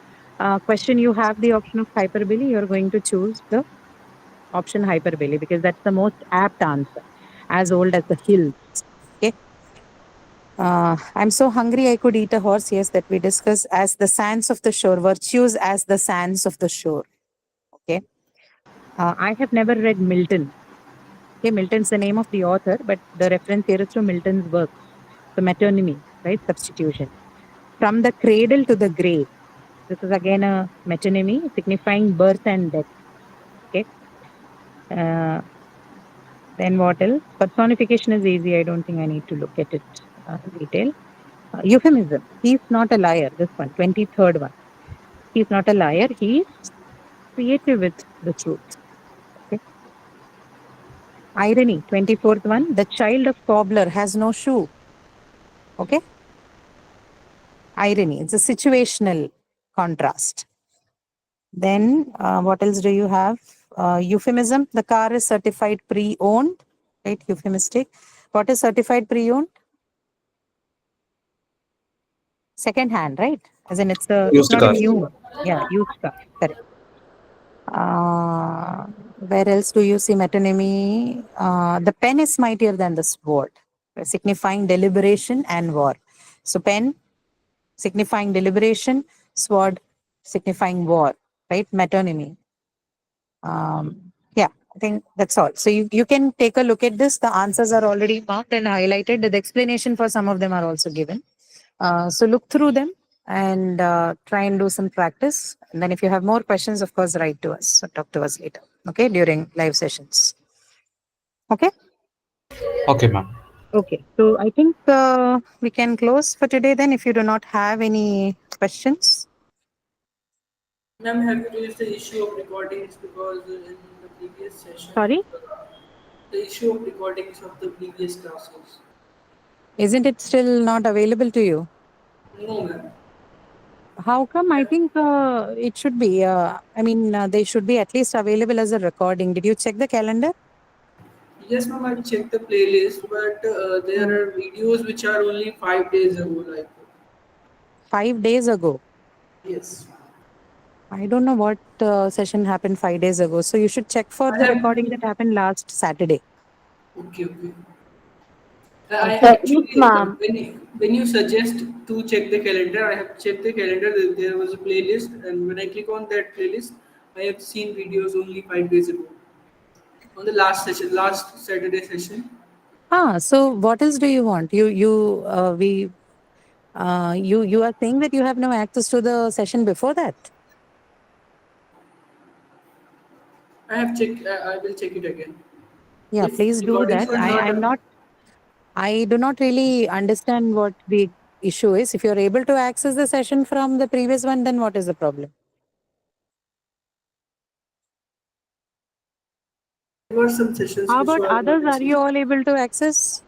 question you have the option of hyperbole, you're going to choose the option hyperbole because that's the most apt answer. As old as the hills. Okay. I'm so hungry I could eat a horse. Yes, that we discuss as the sands of the shore. Virtues as the sands of the shore. Okay. I have never read Milton. Okay, Milton's the name of the author, but the reference here is to Milton's work. So metonymy, right? Substitution. From the cradle to the grave. This is again a metonymy signifying birth and death. Okay. Then what else? Personification is easy. I don't think I need to look at it in detail. Euphemism. He's not a liar. This one, 23rd one. He's not a liar. He's creative with the truth. Okay. Irony, 24th one. The child of cobbler has no shoe. Okay. Irony. It's a situational contrast. Then what else do you have? Euphemism. The car is certified pre-owned. Right. Euphemistic. What is certified pre-owned? Second hand, right? As in it's Used not car. a new. Yeah, used car. Correct. Where else do you see metonymy? The pen is mightier than the sword, signifying deliberation and war. So pen signifying deliberation, sword signifying war, right? Metonymy. Yeah, I think that's all. So you can take a look at this. The answers are already marked and highlighted. The explanation for some of them are also given. So look through them and try and do some practice. And then if you have more questions, of course, write to us or talk to us later, okay, during live sessions. Okay? Okay, ma'am. Okay. So I think we can close for today then if you do not have any questions. Ma'am, have you raised the issue of recordings because in the previous session, Sorry? the issue of recordings of the previous classes? Isn't it still not available to you? No, ma'am. How come? I think it should be. They should be at least available as a recording. Did you check the calendar? Yes, ma'am, I checked the playlist, but there are videos which are only 5 days ago, like. 5 days ago. Yes. I don't know what session happened 5 days ago. So you should check for the recording that happened last Saturday. Okay, okay. Yes, I actually, ma'am. when you suggest to check the calendar, I have checked the calendar. There was a playlist, and when I click on that playlist, I have seen videos only 5 days ago. On the last session, last Saturday session. So what else do you want? You are saying that you have no access to the session before that. I have checked. I will check it again. Yeah, If please do recordings that. were I do not really understand what the issue is. If you're able to access the session from the previous one, then what is the problem? There were some sessions How which about were others? not Are you all able to access?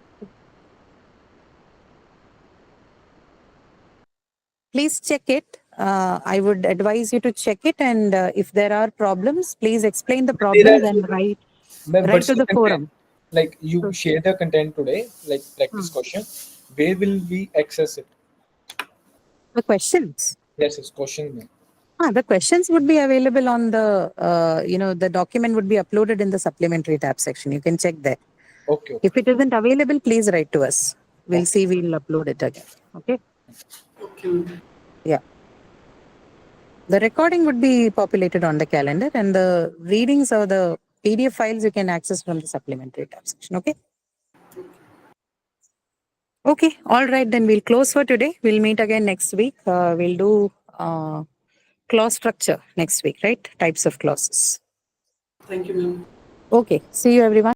Please check it. I would advise you to check it, and if there are problems, please explain the problems and write Ma'am, to but the content, forum. like you share the content today, like practice question, where will we access it? The questions. Yes, it's question. Ma'am. The questions would be available on the, the document would be uploaded in the supplementary tab section. You can check there. Okay. If it isn't available, please write to us. We'll see, we'll upload it again. Okay. Okay. Yeah. The recording would be populated on the calendar, and the readings or the PDF files you can access from the supplementary tab section. Okay. Okay. All right. Then we'll close for today. We'll meet again next week. We'll do clause structure next week, right? Types of clauses. Thank you, ma'am. Okay. See you, everyone.